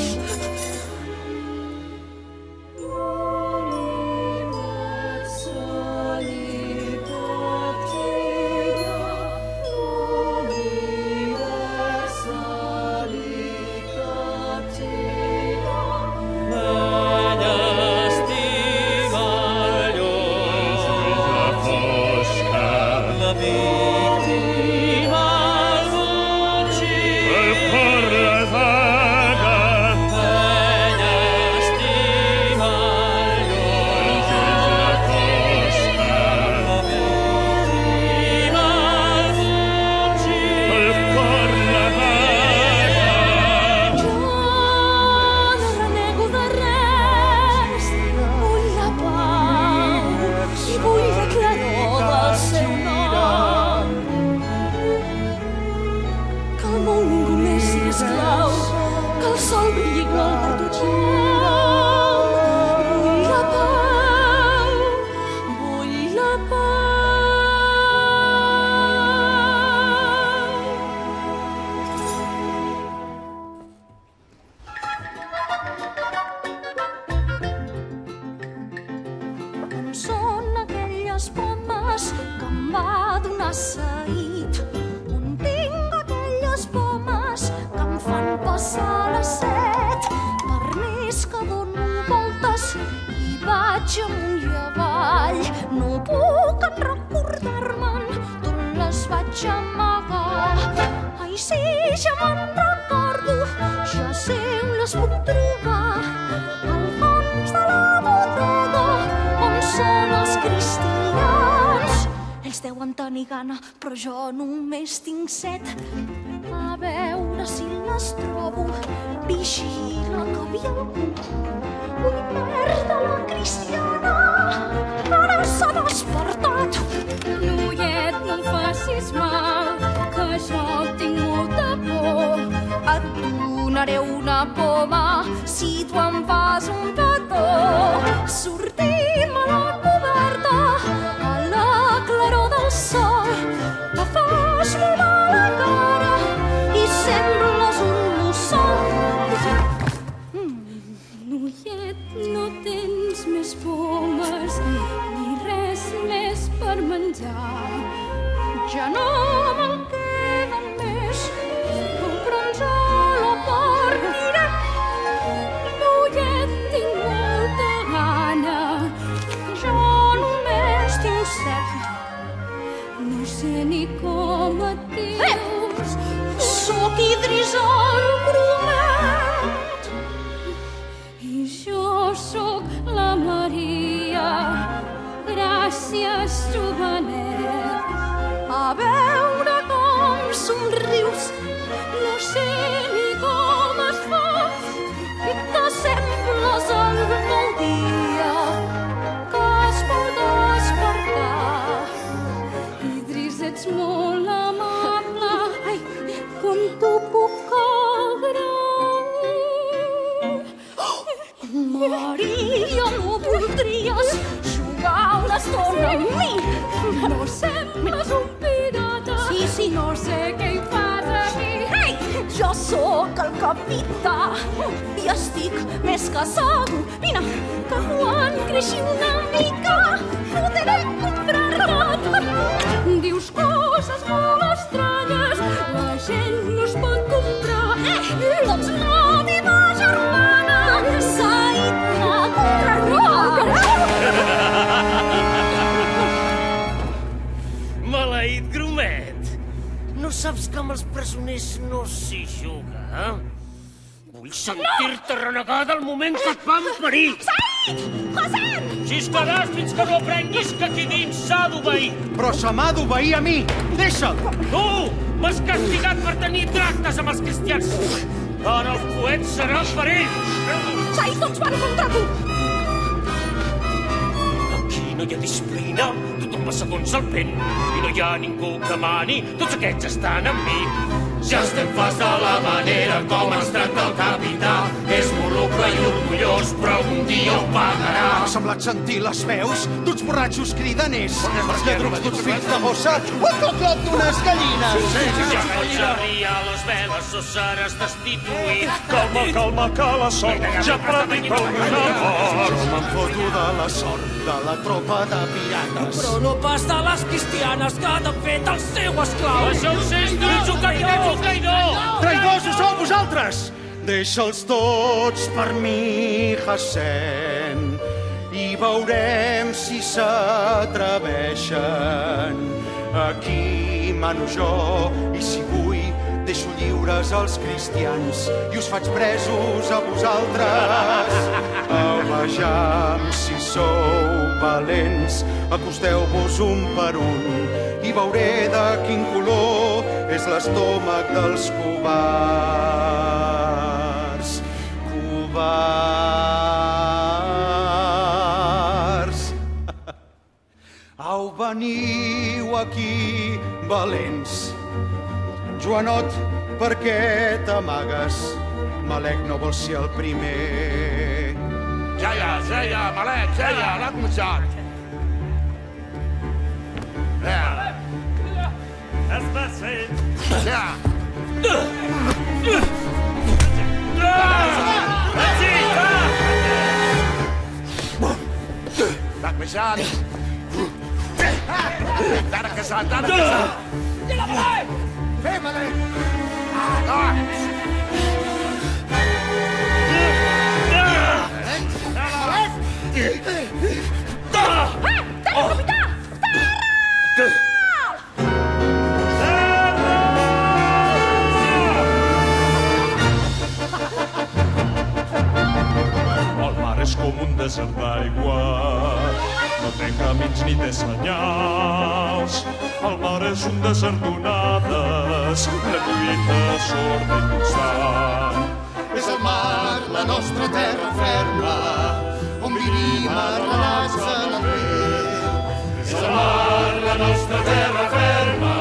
Però jo només tinc set. A veure si les trobo. Vigila que havia algú. Vull perdre la Cristiana. Ara s'ha despertat. Noiet, no em facis mal, que jo tinc molta por. Et donaré una poma si tu em fas un petó. Sortim a la coberta, a la claror del sol. Que fas molt mal a cara i sembles un mussol. Noiet, no tens més pomes ni res més per menjar. Ja no me'n queden més, però ens la partirem. Noiet, tinc molta gana, jo només tinc set. No sé ni com et dius. Sóc Idris el Grumet. I jo sóc la Maria. Gràcies, jovenet. A veure com somrius, no sé ni com es fa, i t'assembles al nou dia que es pot despertar. Idris, ets molt amable. Ai, com t'ho puc agrair? Maria, no voldries jugar una estona amb mi? No sembles un pirata. Sí. No sé què hi fas aquí. Ei, jo sóc el capità i estic més que segur. Vine, que quan creixi una mica podré comprar-te. Dius coses molt estranyes, la gent no es pot comprar. Doncs la meva germana s'ha ido a comprar-lo. Maleït grumet! No s'ha saps que amb els presoners no s'hi juga, eh? Vull sentir-te renegar del moment que et van parir. Said! Hassan! Xiscaràs fins que no aprenguis que aquí dins s'ha d'obeir. Però se m'ha d'obeir a mi! Deixa'l! Tu m'has castigat per tenir tractes amb els cristians. Ara els poets seran per ells. Said, tots van contra tu! Aquí no hi ha disciplina, tothom va segons el vent. I no hi ha ningú que mani, tots aquests estan amb mi. Ja estem farts de la manera com ens tracta el capità. És voluble i orgullós, però un dia ho pagarà. M'ha semblat sentir les veus d'uns borratxos cridaners, els lladrucs d'uns fills de gossa o el clot d'unes gallines. Ja pots arriar a les veles o seràs destituït. Calma, calma, que la sort ja predica el meu amor. Jo me'n foto de la sort de la tropa de pirates. Però no pas de les cristianes que han fet el seu esclau. Això ho sents, tu ets un traïdor! Traïdors ho sou vosaltres! Deixa'ls tots per mi, Hassan, i veurem si s'atreveixen. Aquí mano jo, i si vull deixo lliures els cristians i us faig presos a vosaltres. Vejam si sou valents, acosteu-vos un per un i veuré de quin color és l'estómac dels covards. Covards. Au, veniu aquí, valents. Joanot, per què t'amagues? Malec no vol ser el primer. Zeia, Malek, Zeia, l'ha començat. Espacit. Ja. L'ha començat. T'ha casat, Fem-la! Capità! El mar és com un desert d'aigua, no té camins ni té senyals. El mar és un desert d'onades, la lluita sorda i constant. És el mar, la nostra terra ferma, on vivim arrelats en el vent. És el mar, la nostra terra ferma,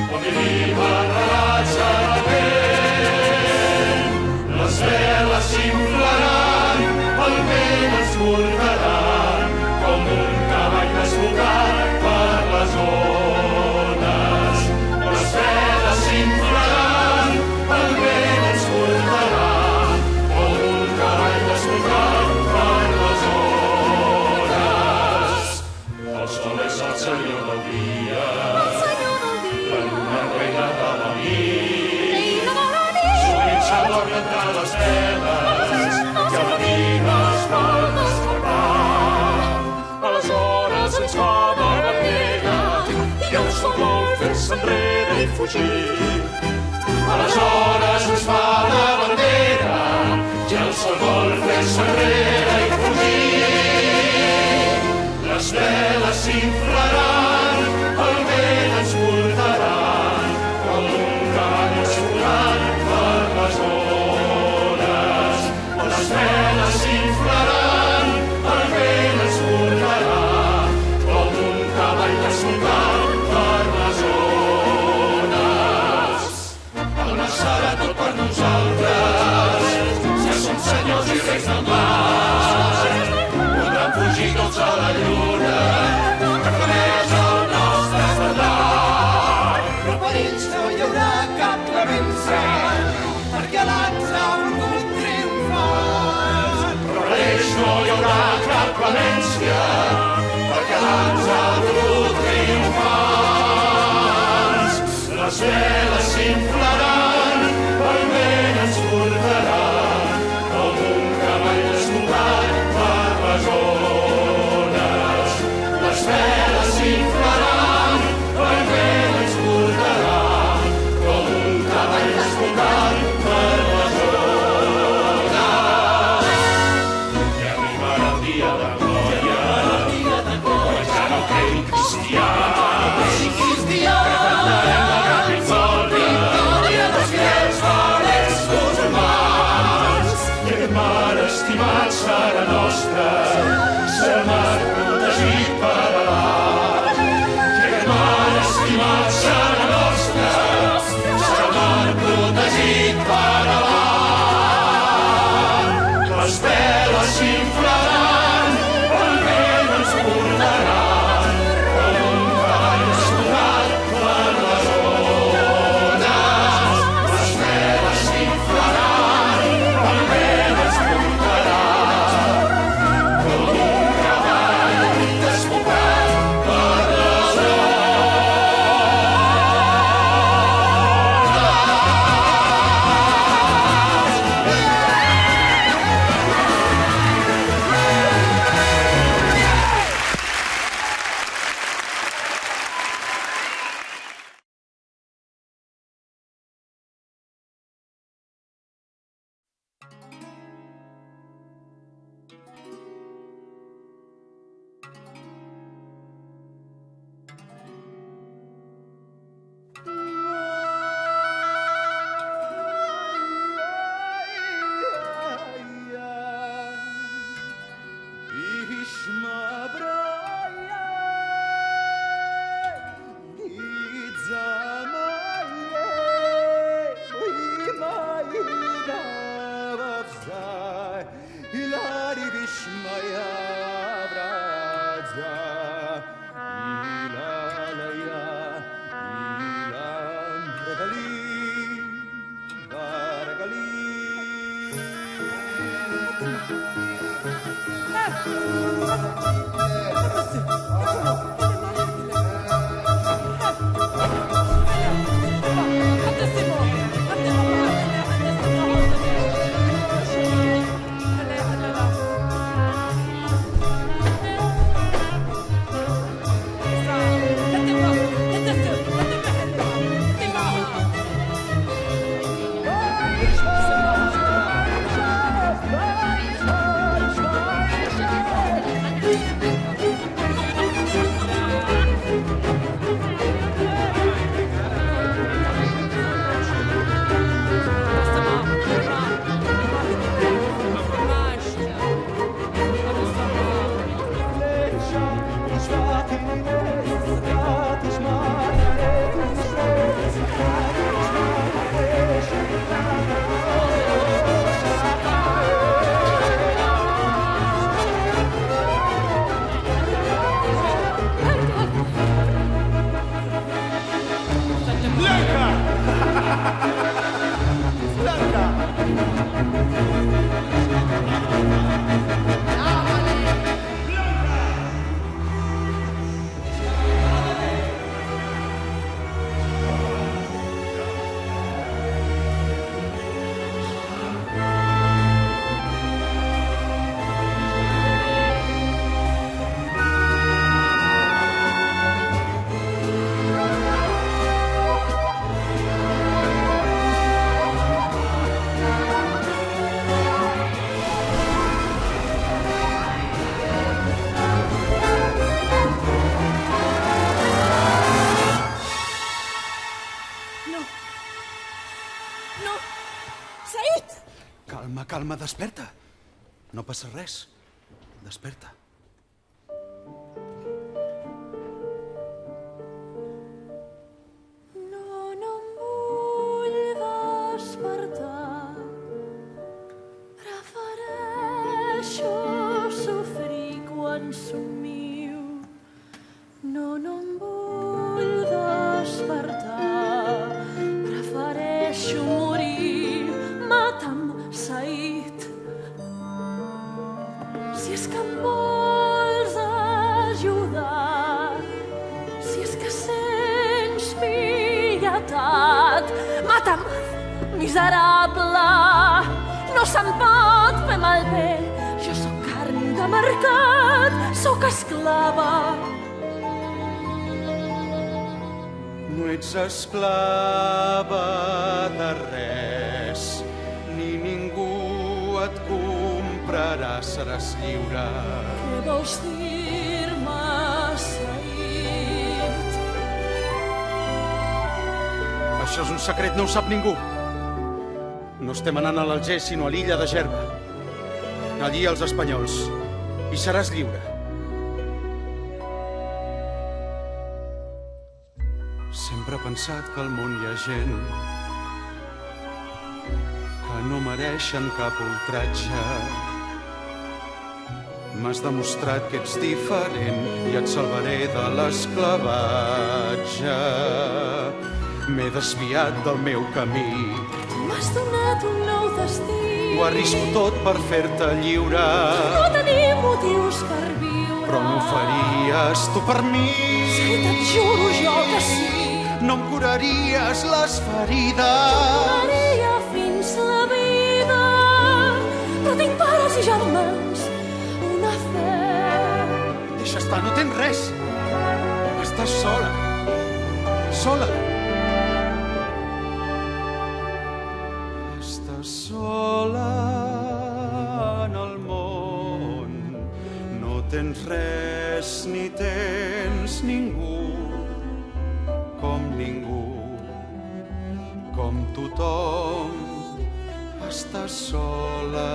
on vivim arrelats en el vent. Les veles s'inflaran, el vent ens portaran, com un cavall desbocat per les ones. Les veles s'inflaran, el vent ens portarà, com un cavall desbocat per les ones. El sol és el senyor del dia, la lluna reina de la nit. Sovint s'adorna entre les veles, i el matí es vol despertar. Aleshores ens fa de bandera i el sol vol fer-se enrere i fugir. Aleshores ens fa de bandera i el sol vol fer-se enrere i fugir. Les veles s'inflaran, el vent ens portarà, com un cavall desbocat per les ones. Les veles s'inflaran, el vent ens portarà, com un cavall desbocat per les ones. El mar serà tot per nosaltres, ja som senyors i reis del mar. Podran fugir tots a la lluna, que farés el nostre estendard. Però per ells no hi haurà cap clemència, perquè l'ans ha volgut triomfar. Però per ells no hi haurà cap clemència, perquè l'ans ha volgut triomfar. Les veles s'inflaran, el vent nostra, sa mar protegit per l'art. Germana estimat, sa nostra, sa mar protegit per l'art. Les veles s'inflaran, el vent ens portaran, com un cavall escurat per les ones. Les veles s'inflaran, el vent ens portarà, com un cavall desbocat per les Calma, desperta. No passa res. Desperta. No em vull despertar. Prefereixo sofrir quan somio. No em vull despertar. Prefereixo morir. Mata'm, Said. Si és que em vols ajudar, si és que sents pietat, mata'm, miserable. No se'n pot fer malbé. Jo sóc carn de mercat, sóc esclava. No ets esclava de res, ni ningú et comprarà, seràs lliure. Què vols dir-me, Said? Això és un secret, no ho sap ningú. No estem anant a l'Alger, sinó a l'illa de Gerba. allí els espanyols, i seràs lliure. Sempre he pensat que al món hi ha gent que no mereixen cap ultratge. M'has demostrat que ets diferent i et salvaré de l'esclavatge. M'he desviat del meu camí. M'has donat un nou destí. Ho arrisco tot per fer-te lliure. No tenim motius per viure. Però no ho faries tu per mi. Sí, te't juro jo que sí. No em curaries les ferides. T'amaria fins la vida. Però tinc pares i germans, una fe. Deixa estar, no tens res. Estàs sola. Sola. Estàs sola en el món. No tens res ni tens ningú. Com ningú, com tothom. Estàs sola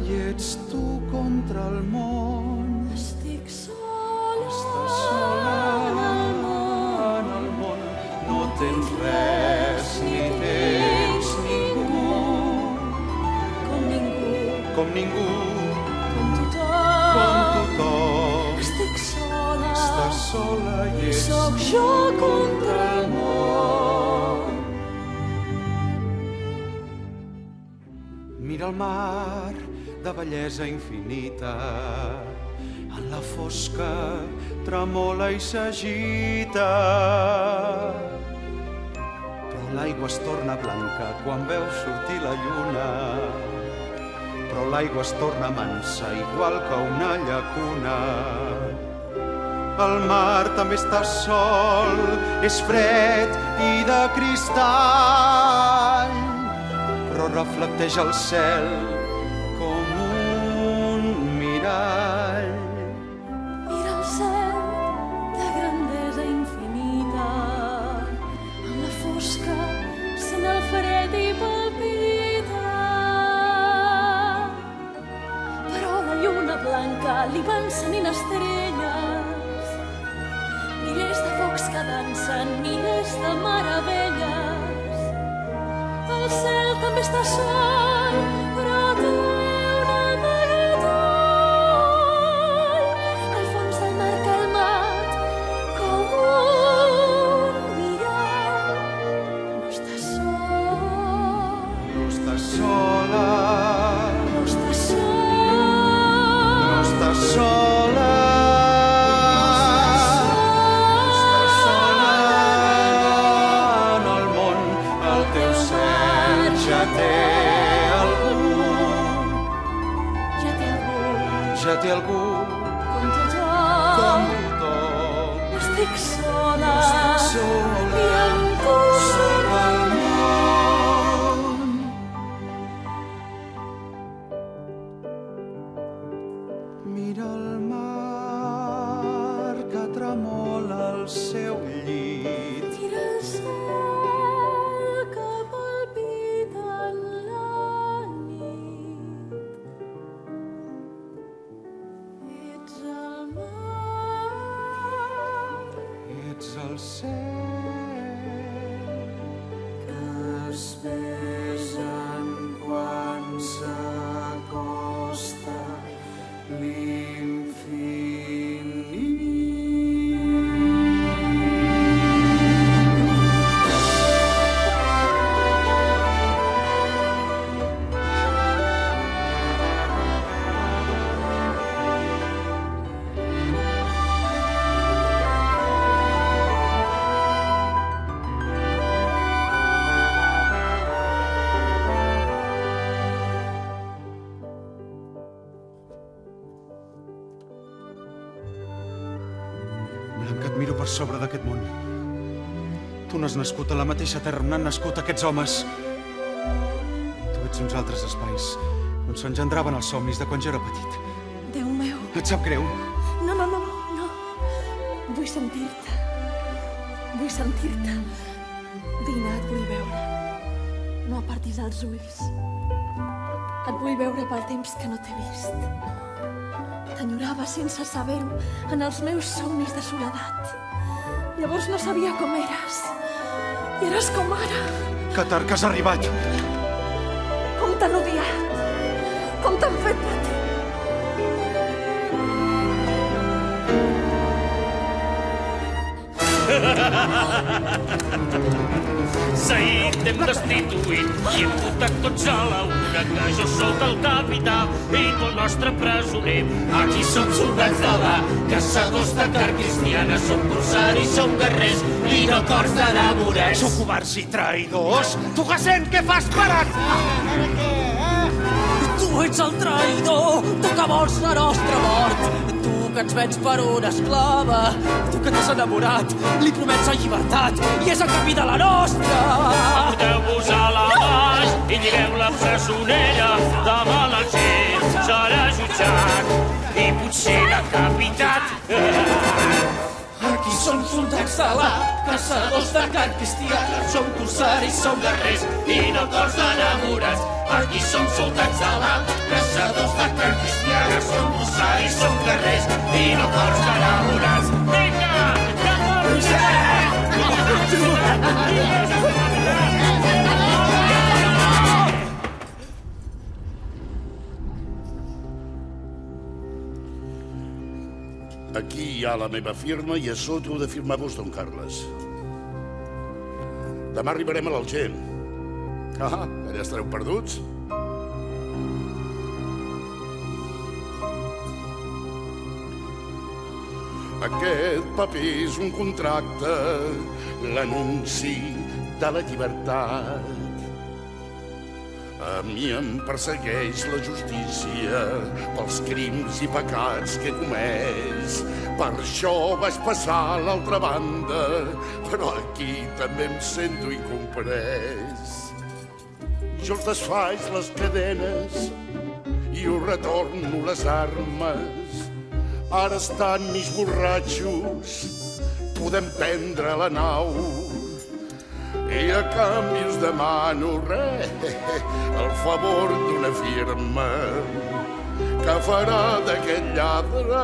i ets tu contra el món. Estic sola. Estàs sola en el món. No tens res ni tens ningú. Com ningú. Com ningú. Com tothom. Com tothom. Estic sola. Estàs sola i ets Sóc jo contra el món. Mira el mar de bellesa infinita. En la fosca tremola i s'agita. Però l'aigua es torna blanca quan veus sortir la lluna. Però l'aigua es torna mansa, igual que una llacuna. El mar també està sol, és fred i de cristall, però reflecteix el cel com un mirall. Mira el cel de grandesa infinita. En la fosca sent el fred i palpita. Però la lluna blanca li van encenent estrelles. Milers de focs que dansen, milers de meravelles. El cel també està sol, però té una marató. Al fons del mar calmat, com un mirall. No estàs sol. No estàs sola. No estàs sol. No estàs sola. Ja té algú. Com tothom. Com tothom. Estic sola. Estic sola. I amb tu soc el món. Mira el mar que tremola al seu llit. Mira el cel que palpita en la nit. Ets el mar. Ets el cel Que es besen quan s'acosta Blanca, et miro per sobre d'aquest món. Tu no has nascut a la mateixa terra on han nascut aquests homes. Tu ets uns altres espais on s'engendraven els somnis de quan jo era petit. Déu meu. Et sap greu? No. Vull sentir-te. Vull sentir-te. Vine, et vull veure. No apartis els ulls. Et vull veure pel temps que no t'he vist. T'enyorava sense saber-ho en els meus somnis de soledat. Llavors no sabia com eres. I eres com ara. Que tard que has arribat. Com t'han odiat. Com t'han fet patir. Zahir t'hem destituït i hem votat tots a la una que jo sóc el capità i tu el nostre presoner. Aquí som soldats de la caçadors de carn cristiana, som corsaris, som guerrers i no cors d'enamorats. Sou covards i traïdors. Tu, Jacent, què fas parat? Tu ets el traïdor, tu que vols la nostra mort. Tu que ens vens per una esclava, tu que t'has enamorat, li promets la llibertat i és el camí de la nostra. Porteu-vos a la baix i lligueu la presonera. Demà l'Alger serà jutjat i potser decapitat. Aquí som soldats de la caçadors de carn cristiana, som corsaris, som guerrers i no cors d'enamorats. Aquí som soldats de la caçadors de carn cristiana, som corsaris, som guerrers i no cors d'enamorats. Vinga! Aquí hi ha la meva firma i a sota heu de firmar-vos, don Carles. Demà arribarem a l'Alger. Ah, allà estareu perduts? Aquest paper és un contracte, l'anunci de la llibertat. A mi em persegueix la justícia pels crims i pecats que he comès. Per això vaig passar a l'altra banda, però aquí també em sento incomprès. Jo els desfaig les cadenes i us retorno les armes. Ara estan mis borratxos, podem prendre la nau. I a canvi us demano el favor d'una firma que farà d'aquest lladre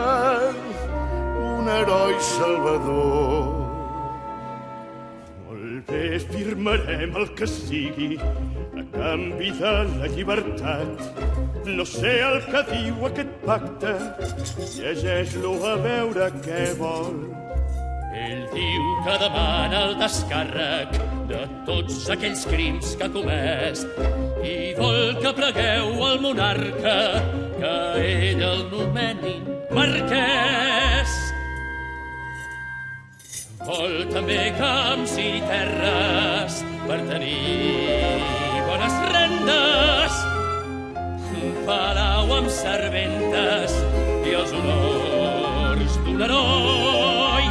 un heroi salvador. Molt bé, firmarem el que sigui a canvi de la llibertat. No sé el que diu aquest pacte, llegeix-lo a veure què vol. Ell diu que demana el descàrrec de tots aquells crims que ha comès i vol que plegueu al monarca, que ell el nomeni marquès. Vol també camps i terres per tenir bones rendes, un palau amb serventes i els honors d'un heroi,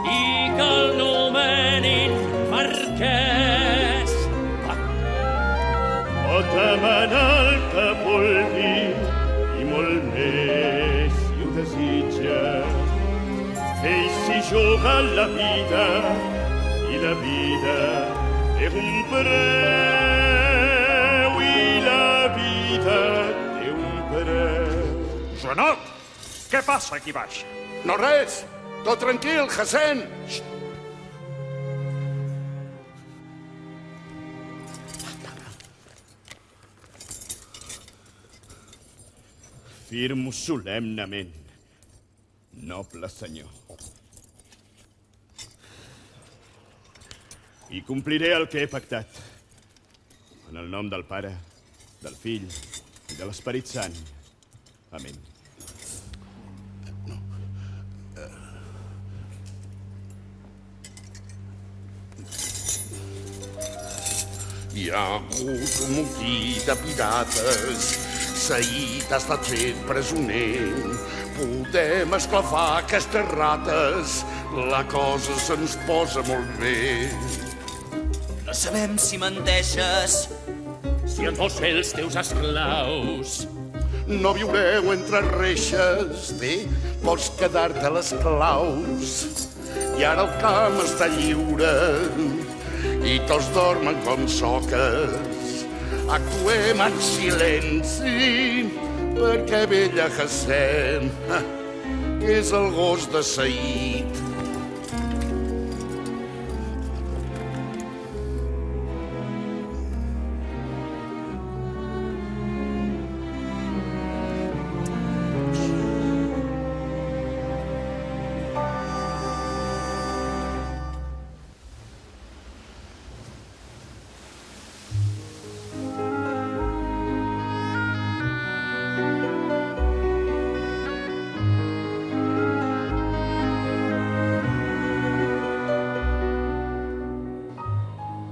i que el nomenin marquès. Pot demanar el que vulgui i molt més si ho desitja. Ell s'hi juga la vida i la vida té un preu i la vida té un preu. Joanot, què passa aquí baix? No res, tot tranquil, Jacent. Firmo solemnement, noble senyor. I compliré el que he pactat. En el nom del Pare, del Fill i de l'Esperit Sant. Amén. Hi ha hagut un motí de pirates, Saïd ha estat fet presoner. Podem esclafar aquestes rates, la cosa se'ns posa molt bé. No sabem si menteixes, si ens vols fer els teus esclaus. No viureu entre reixes, bé, pots quedar-te a les claus. I ara el camp està lliure i tots dormen com soques. actuem en silenci, perquè vella Hassem és el gos de Saïd.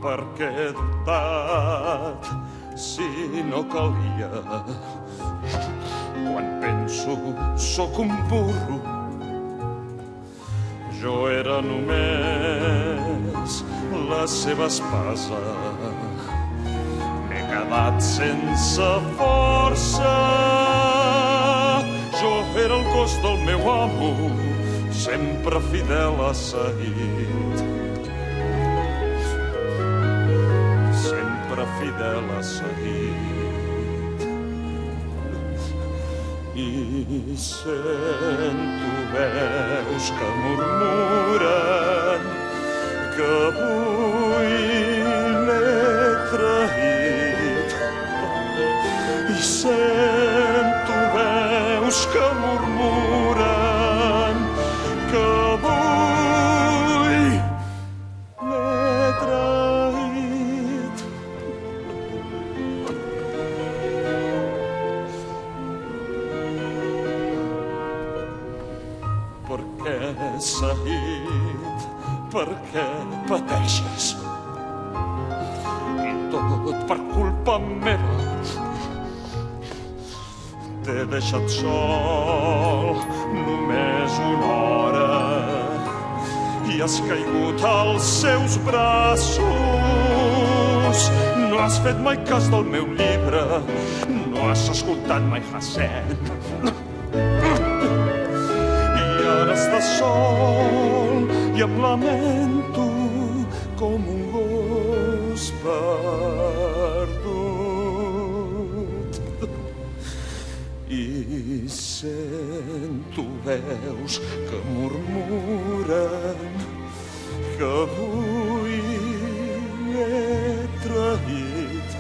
Per què he dubtat si no calia? Quan penso, sóc un burro. Jo era només la seva espasa. M'he quedat sense força. Jo era el gos del meu amo, sempre fidel a Saïd. Fidel a Saïd. I sento veus que murmuren que avui l'he traït. I sento veus que murmuren que avui l'he traït. Saïd, per què pateixes? I tot per culpa meva. T'he deixat sol només una hora i has caigut als seus braços. No has fet mai cas del meu llibre, no has escoltat mai Hassem. Estàs sol i em lamento com un gos perdut. I sento veus que murmuren que avui he traït.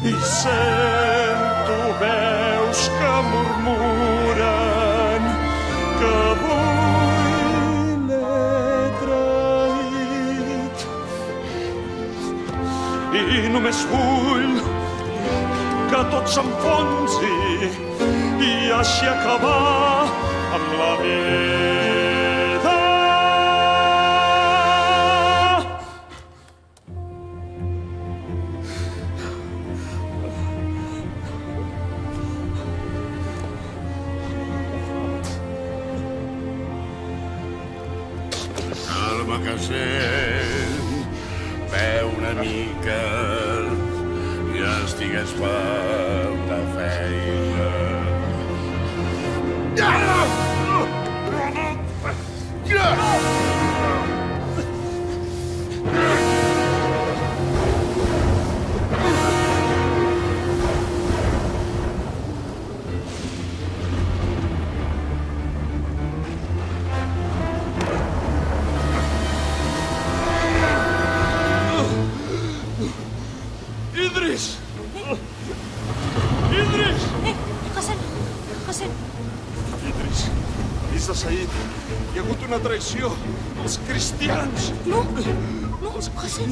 I sento veus que murmuren que avui l'he traït. I només vull que tot s'enfonsi i així acabar amb la vida. Calma, Hassem, beu una mica, ja estigues per la feina. Idris! Idris! Hassem! Idris, avisa Saïd. Hi ha hagut una traïció. Els cristians! No, Hassem!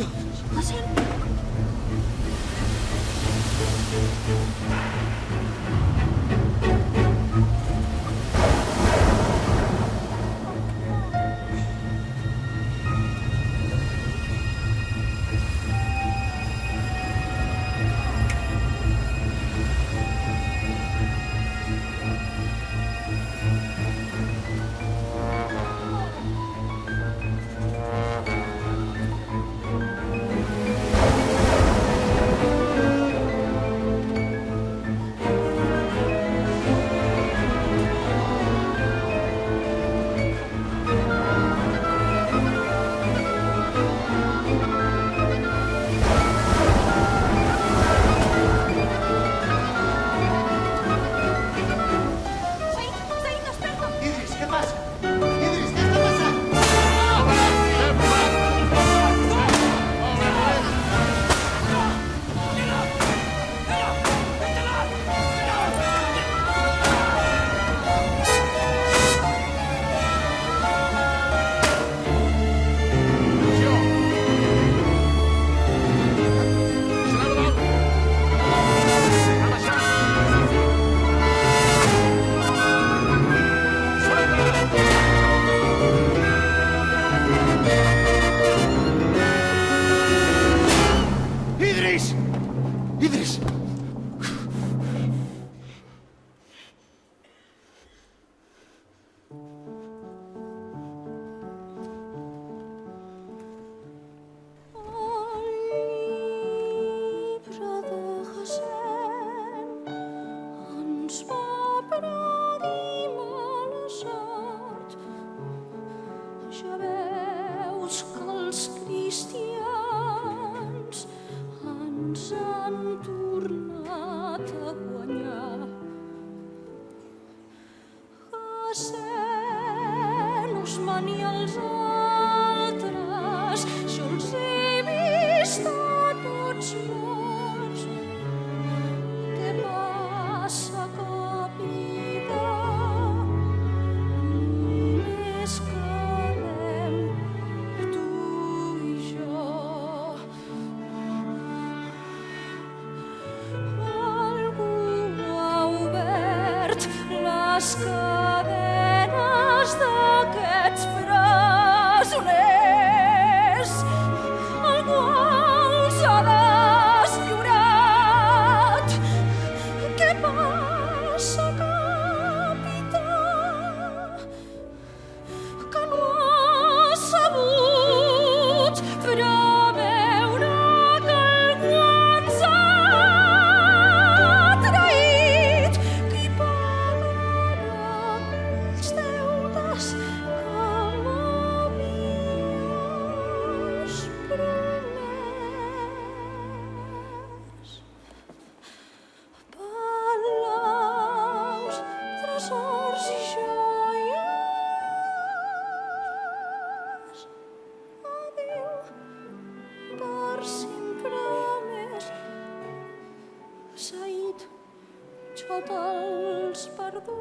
els perdut,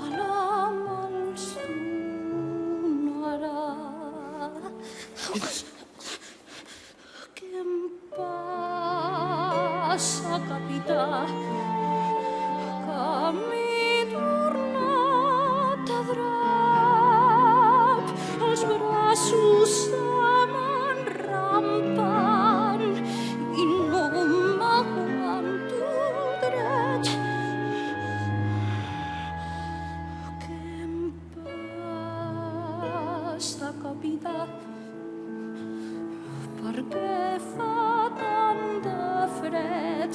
a l'home els donarà. Què em passa, capità? Que m'he tornat a drap, els braços se m'enrampen i no m'aguanto dret. Què em passa, capità? Per què fa tant de fred?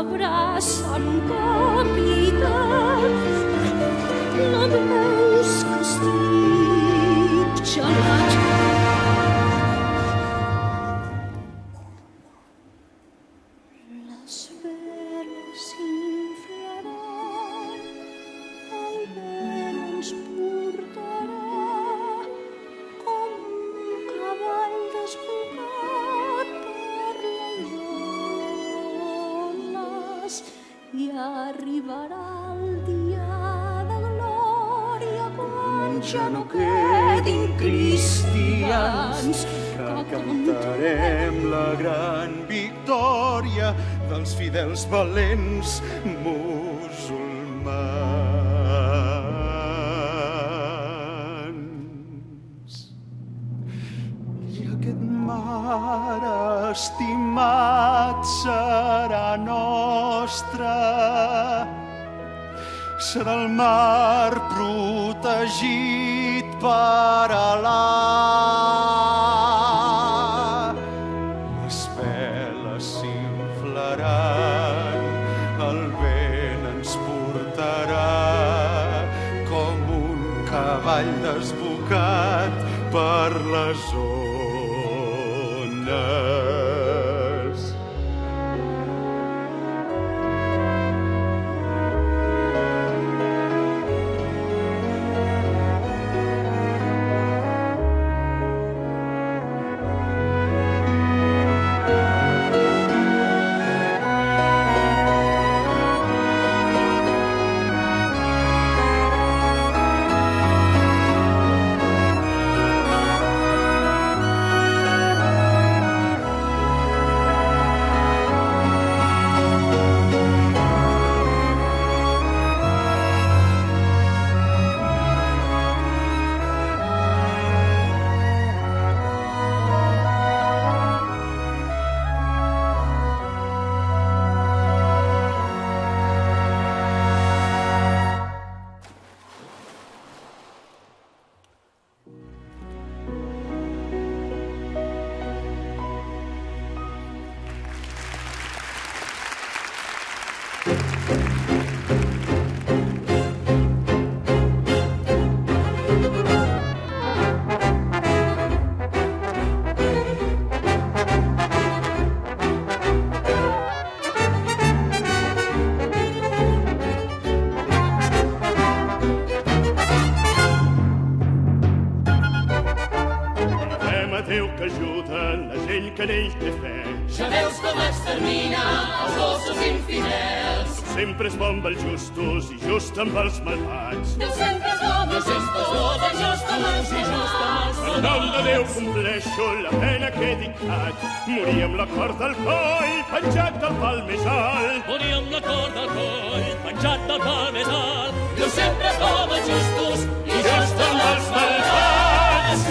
Abraça'm, capità, no veus que estic gelat? Les veles s'inflaran, el vent ens portarà com un cavall desbocat per les ones i arribarà el dia de glòria quan ja no quedin cristians que cantarem la gran victòria dels fidels valents musulmans. I aquest mar estimat serà nostre, serà el mar protegit per Alà. Les veles s'inflaran, el vent ens portarà com un cavall desbocat per les ones. Déu que ajuda la gent que en ell té fe. Ja veus com extermina els gossos infidels. Déu sempre és bon amb els justos i just amb els malvats. Déu sempre és bon, Déu sempre és bon, de just amb els i just amb els En nom de Déu compleixo la pena que he dictat. Morir amb la corda al coll, penjat del pal més alt. Morir amb la corda al coll, penjat del pal més alt. Déu sempre és bon amb els justos i just amb els malvats.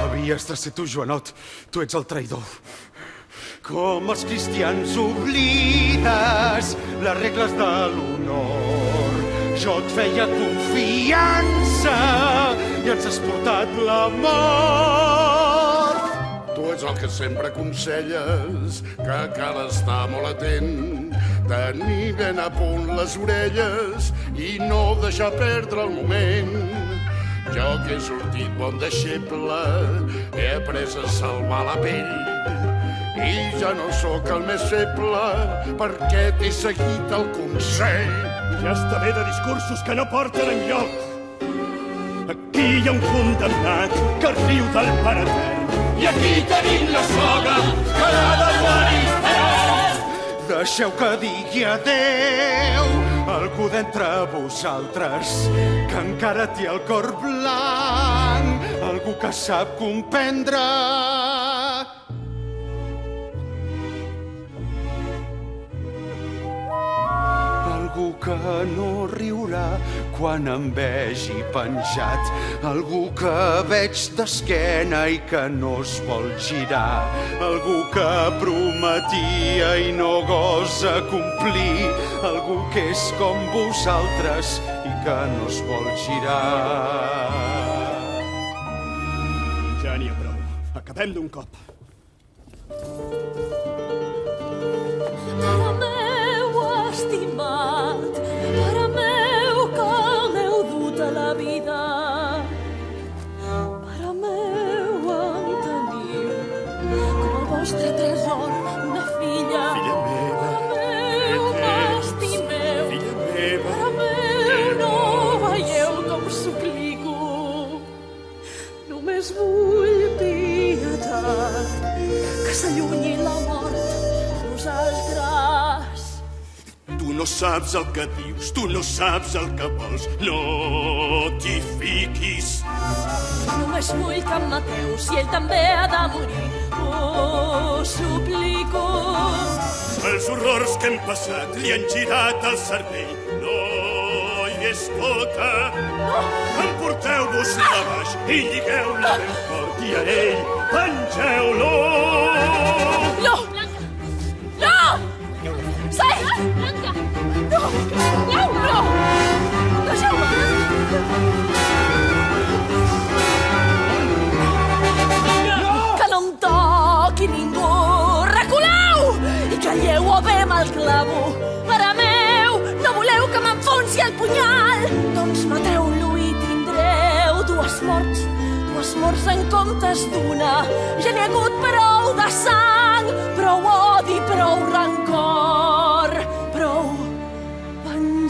Havies de ser tu, Joanot. Tu ets el traïdor. Com els cristians oblides les regles de l'honor. Jo et feia confiança i ens has portat la mort. Tu ets el que sempre aconselles, que cal estar molt atent, tenir ben a punt les orelles i no deixar perdre el moment. Jo que he sortit bon deixeble, he après a salvar la pell. I ja no sóc el més feble, perquè t'he seguit el consell. Ja està bé de discursos que no porten enlloc. Aquí hi ha un condemnat que riu del pare etern. I aquí tenim la soga que l'ha de guarir. Deixeu que digui adeu algú d'entre vosaltres que encara té el cor blanc, algú que sap comprendre. Algú que no riurà quan em vegi penjat, algú que veig d'esquena i que no es vol girar, algú que prometia i no gosa complir, algú que és com vosaltres i que no es vol girar. Ja n'hi ha prou. Acabem d'un cop. Pare meu estimat, pare meu que m'heu dut a la vida, pare meu em teniu com el vostre tresor, una filla. Filla meva. Pare meu m'estimeu, pare meu no veieu com suplico, només vull pietat, que s'allunyi la mort de nosaltres. Tu no saps el que dius, tu no saps el que vols, no t'hi fiquis. Només vull que em mateu, si ell també ha de morir, us suplico. Els horrors que hem passat li han girat el cervell, no hi és tota. Emporteu-vos-la baix i lligueu-la ben fort i a ell pengeu-lo. No! No! Sí! No! No! Deixeu-me! Que no em toqui ningú! Reculeu! I calleu o bé amb el clavo. Pare meu, no voleu que m'enfonsi el punyal? Doncs mateu-lo i tindreu dues morts en comptes d'una. Ja n'hi ha hagut prou de sang, prou odi, prou rancor, prou venjança.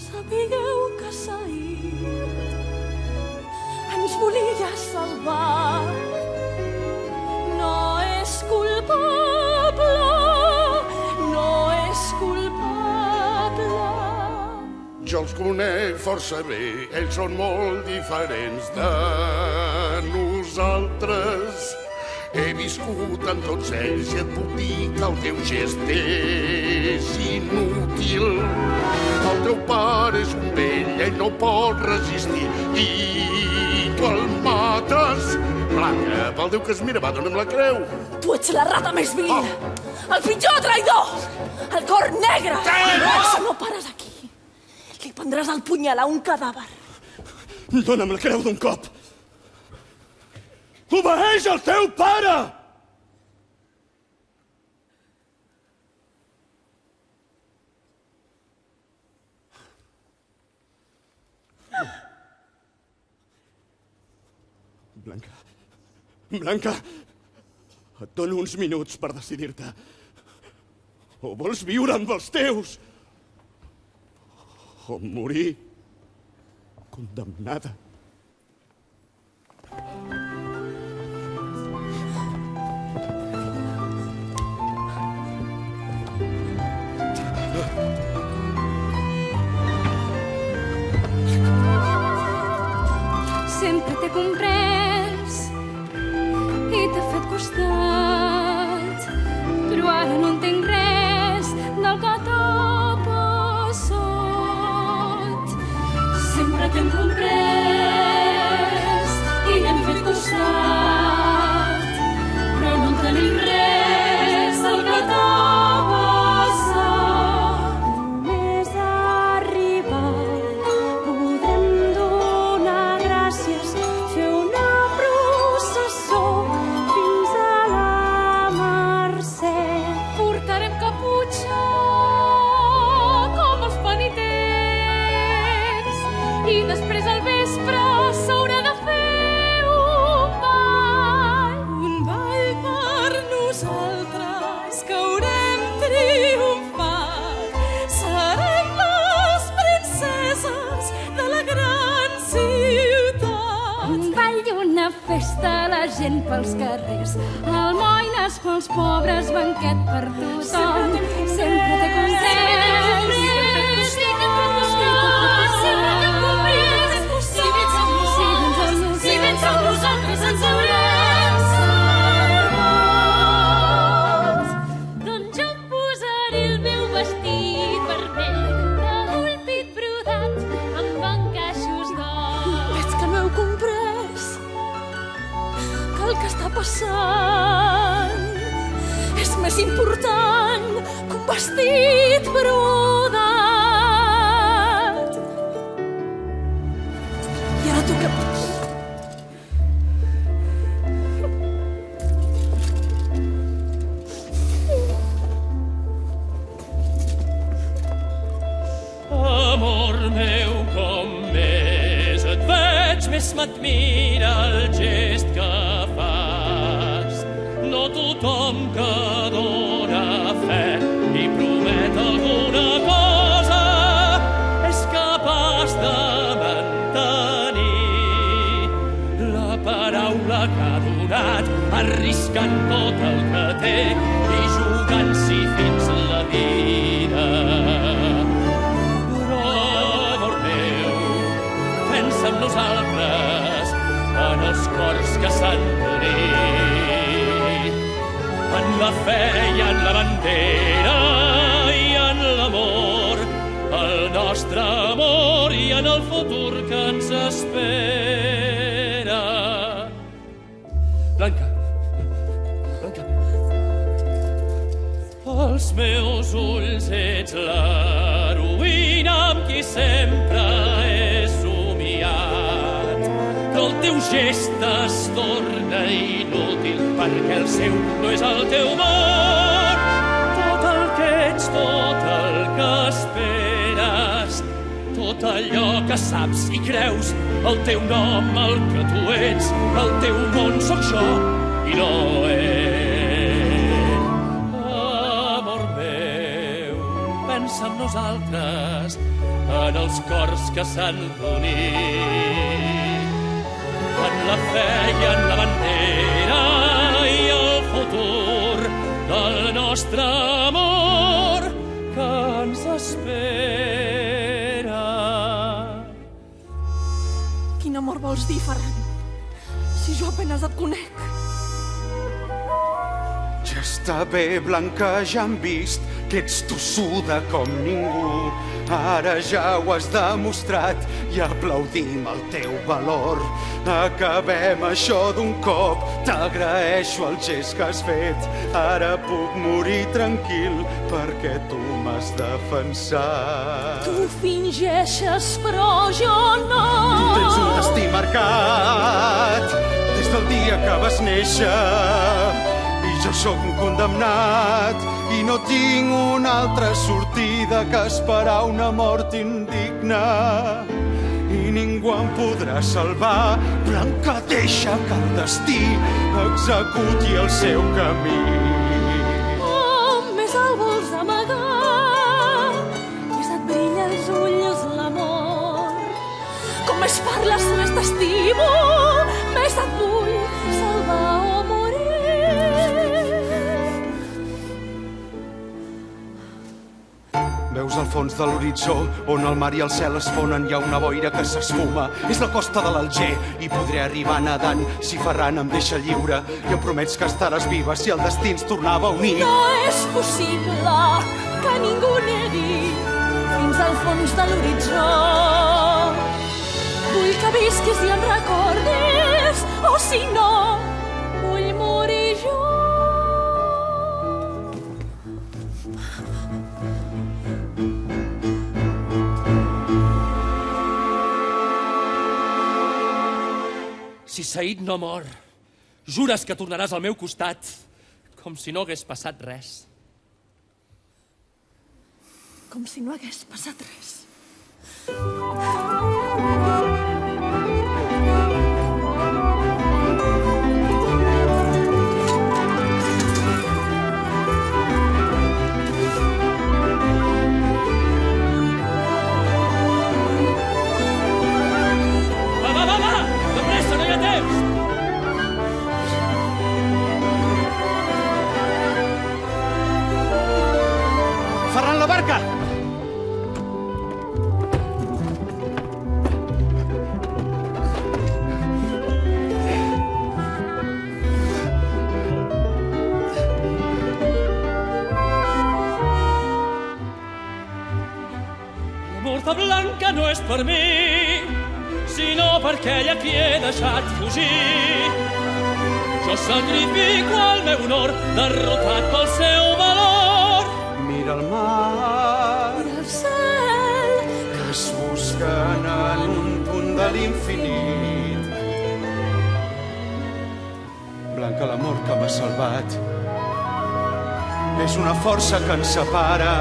Sapigueu que Saïd ens volia salvar. No és culpable, no és culpable. Jo els conec força bé, ells són molt diferents de nosaltres. He viscut amb tots ells i et puc dir que el teu gest és inútil. El teu pare és un vell, ell no pot resistir i tu el mates. Blanca, pel Déu que es mira, va, dona'm la creu. Tu ets la rata més vil, el pitjor traïdor, el cor negre. Si no pares aquí, li prendràs el punyal a un cadàver. Dóna'm la creu d'un cop. Obeeix el teu pare! Blanca, et dono uns minuts per decidir-te. O vols viure amb els teus, o morir condemnada. Sempre t'he comprès i t'he fet costat, però ara no entenc res del que t'ha passat. Sempre t'hem comprès i t'hem fet costat, però no entenem res del que t'ha passat. Només arribar podrem donar gràcies, fer una gent pels carrers, almoines pels pobres, banquet per tothom. Sempre t'he comprès, sempre t'he buscat, sempre t'he comprès. Si vens amb nosaltres ens haurem salvat. Doncs jo em posaré el meu vestit vermell, d'adult pit brodat, amb encaixos d'or. Veig que no heu comprès que el que està passant és més important que un vestit brodat. I ara tu què pots? Amor meu, com més et veig, més m'admira el gest que fas. No tothom que dóna fe i promet alguna cosa és capaç de mantenir la paraula que ha donat, arriscant tot el que té i jugant-s'hi fins la vida. Amb nosaltres, en els cors que s'han unit, en la fe i en la bandera i en l'amor, el nostre amor i en el futur que ens espera. Blanca, Blanca, als meus ulls ets l'heroïna amb qui sempre he somiat, però el teu gest es torna inútil perquè el seu no és el teu món. Tot el que ets, tot el que esperes, tot allò que saps i creus, el teu nom, el que tu ets, el teu món sóc jo i no ell. Amor meu, pensa en nosaltres, en els cors que s'han unit, en la fe i en la bandera i el futur del nostre amor que ens espera. Quin amor vols dir, Ferran? Si jo apenas et conec. Ja està bé, Blanca, ja hem vist que ets tossuda com ningú. Ara ja ho has demostrat i aplaudim el teu valor. Acabem això d'un cop, t'agraeixo el gest que has fet. Ara puc morir tranquil perquè tu m'has defensat. Tu fingeixes, però jo no. Tu tens un destí marcat des del dia que vas néixer. Jo sóc un condemnat i no tinc una altra sortida que esperar una mort indigna. I ningú em podrà salvar. Blanca, deixa que el destí executi el seu camí. Oh, més el vols amagar, més et brilla els ulls l'amor. Com més parles, més t'estimo, més et vull salvar o morir. Veus al fons de l'horitzó, on el mar i el cel es fonen, hi ha una boira que s'esfuma. És la costa de l'Alger i podré arribar nedant si Ferran em deixa lliure. I em promets que estaràs viva si el destí ens tornava a unir. No és possible que ningú negui fins al fons de l'horitzó. Vull que visquis i em recordis, o si no, vull morir jo. Si Saïd no mor, jures que tornaràs al meu costat, com si no hagués passat res. Com si no hagués passat res. Ferran, la barca! L'amor de Blanca no és per mi, sinó per aquella qui he deixat fugir. Jo sacrifico el meu honor, derrotat pel seu valor. Mira el mar, Mira el cel, que es busquen en un punt de l'infinit. Blanca, l'amor que m'ha salvat és una força que ens separa.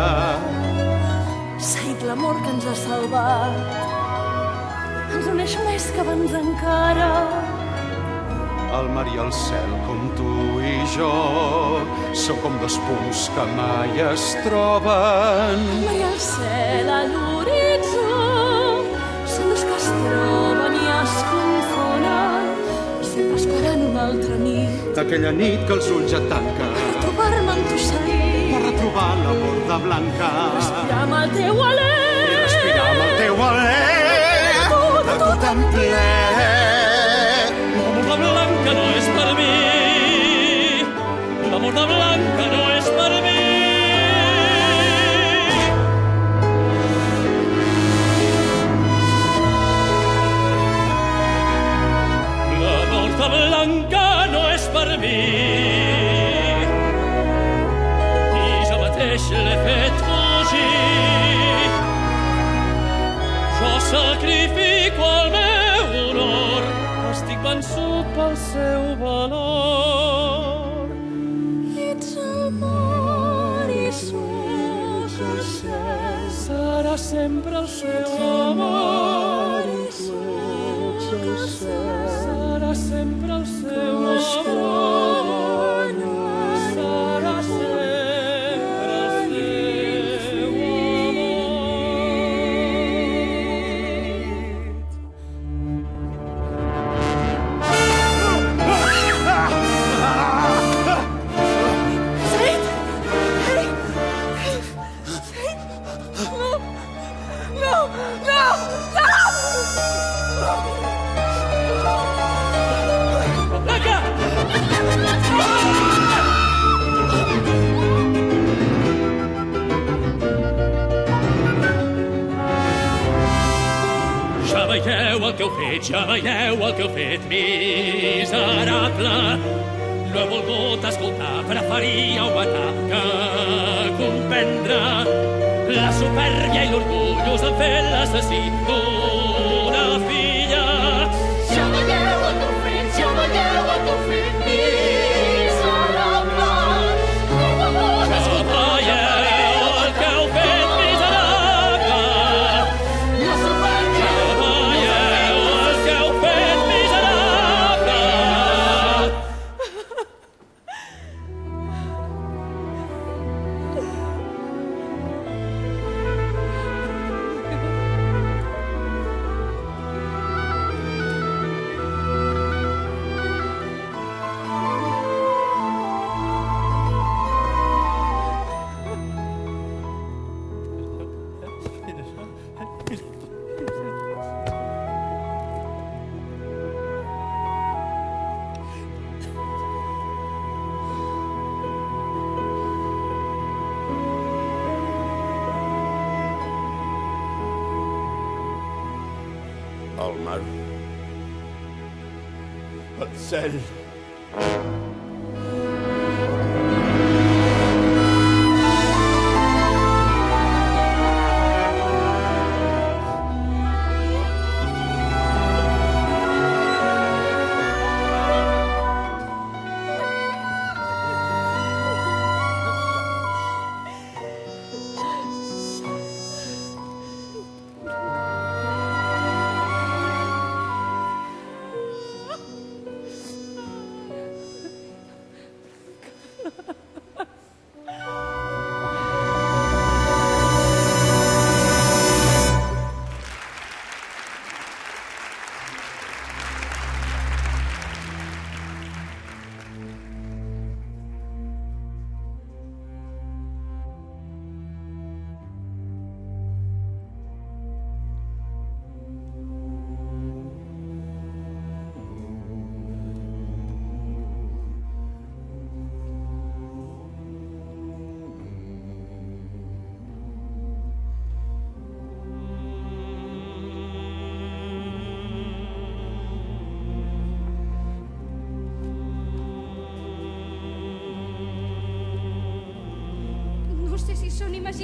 Said, l'amor que ens ha salvat ens uneix més que abans encara. El mar i el cel, com tu i jo, són com dos punts que mai es troben. El mar i el cel a l'horitzó són dos que es troben i es confonen, sempre esperant una altra nit. D'aquella nit que els ulls et tanca Per trobar-me amb tu, Said. per retrobar l'amor de Blanca. Respirar amb el teu alè. I respirar amb el teu alè de tot en ple. L'amor de Blanca no és per mi, l'amor de Blanca no és per mi. L'amor de Blanca no és per mi, i jo mateix l'he fet fugir. Jo sacrifico el meu honor, estic vençut pel seu valor. Ets el mar i sóc el cel. Serà sempre el seu amor i sóc el cel. Serà sempre el seu amor. Serà sempre el seu amor. Said! No! No! No! Blanca! Ja veieu el que heu fet, ja veieu el que heu fet, miserable. No he volgut escoltar, preferíeu matar que comprendre. La supèrbia i l'orgull us han fet l'assassí d'una filla. Ja veieu el que heu fet, ja veieu el que heu fet, miserable. Ja veieu el que heu fet, miserable. La supèrbia Ja veieu el que heu fet, miserable. El mar, El cel.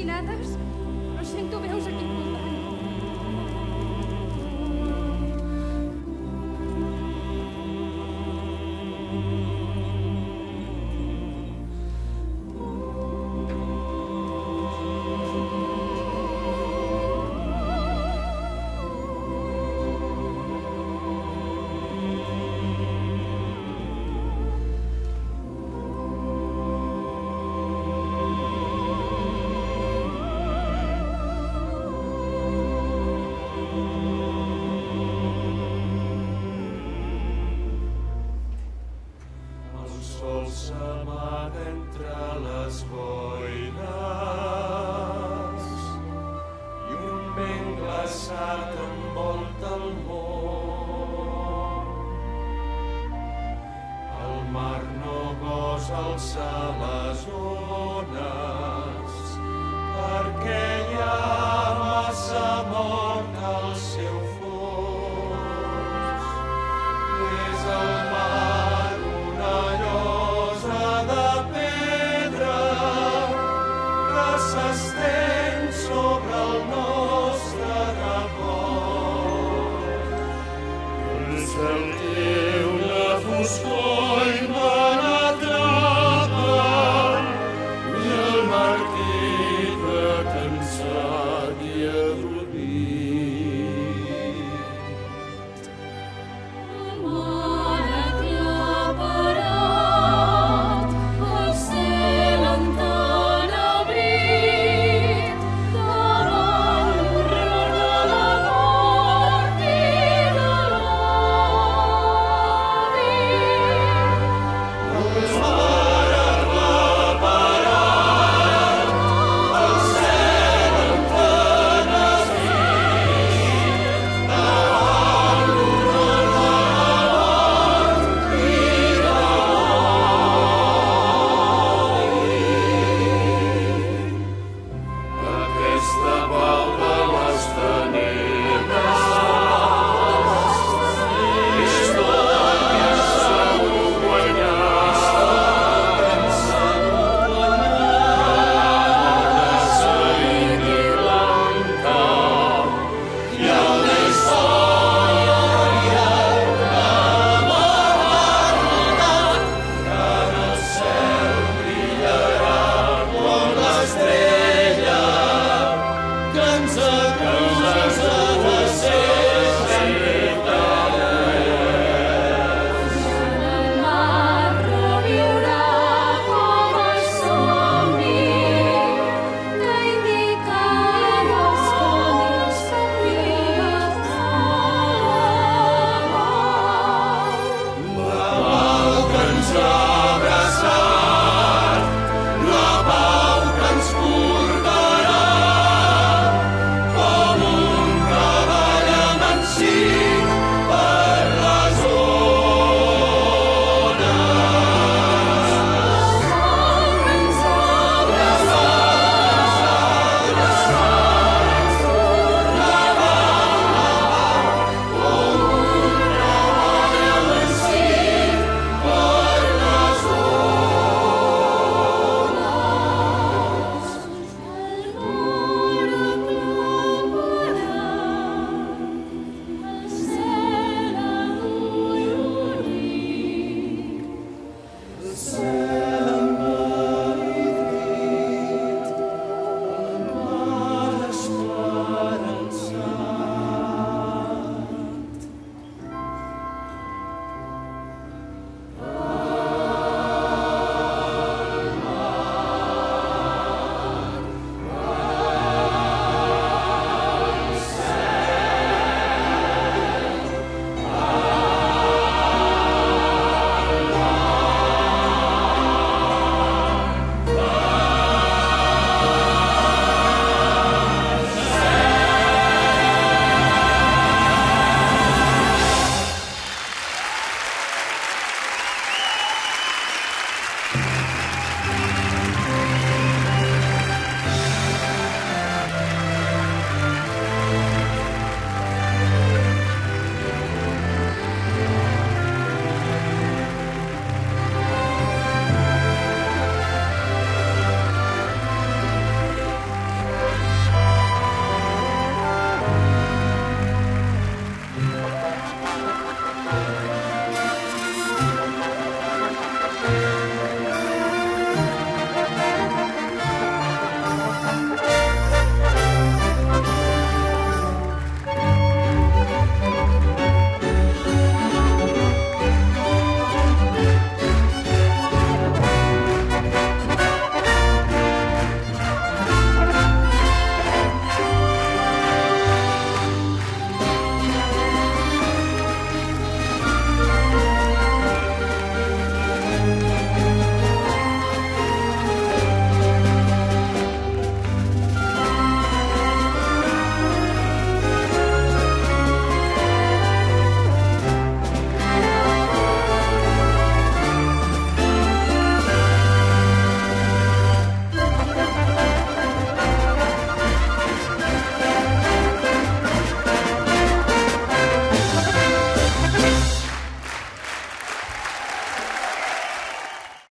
bocinades, però sento veus aquí al voltant. Sentiu la foscor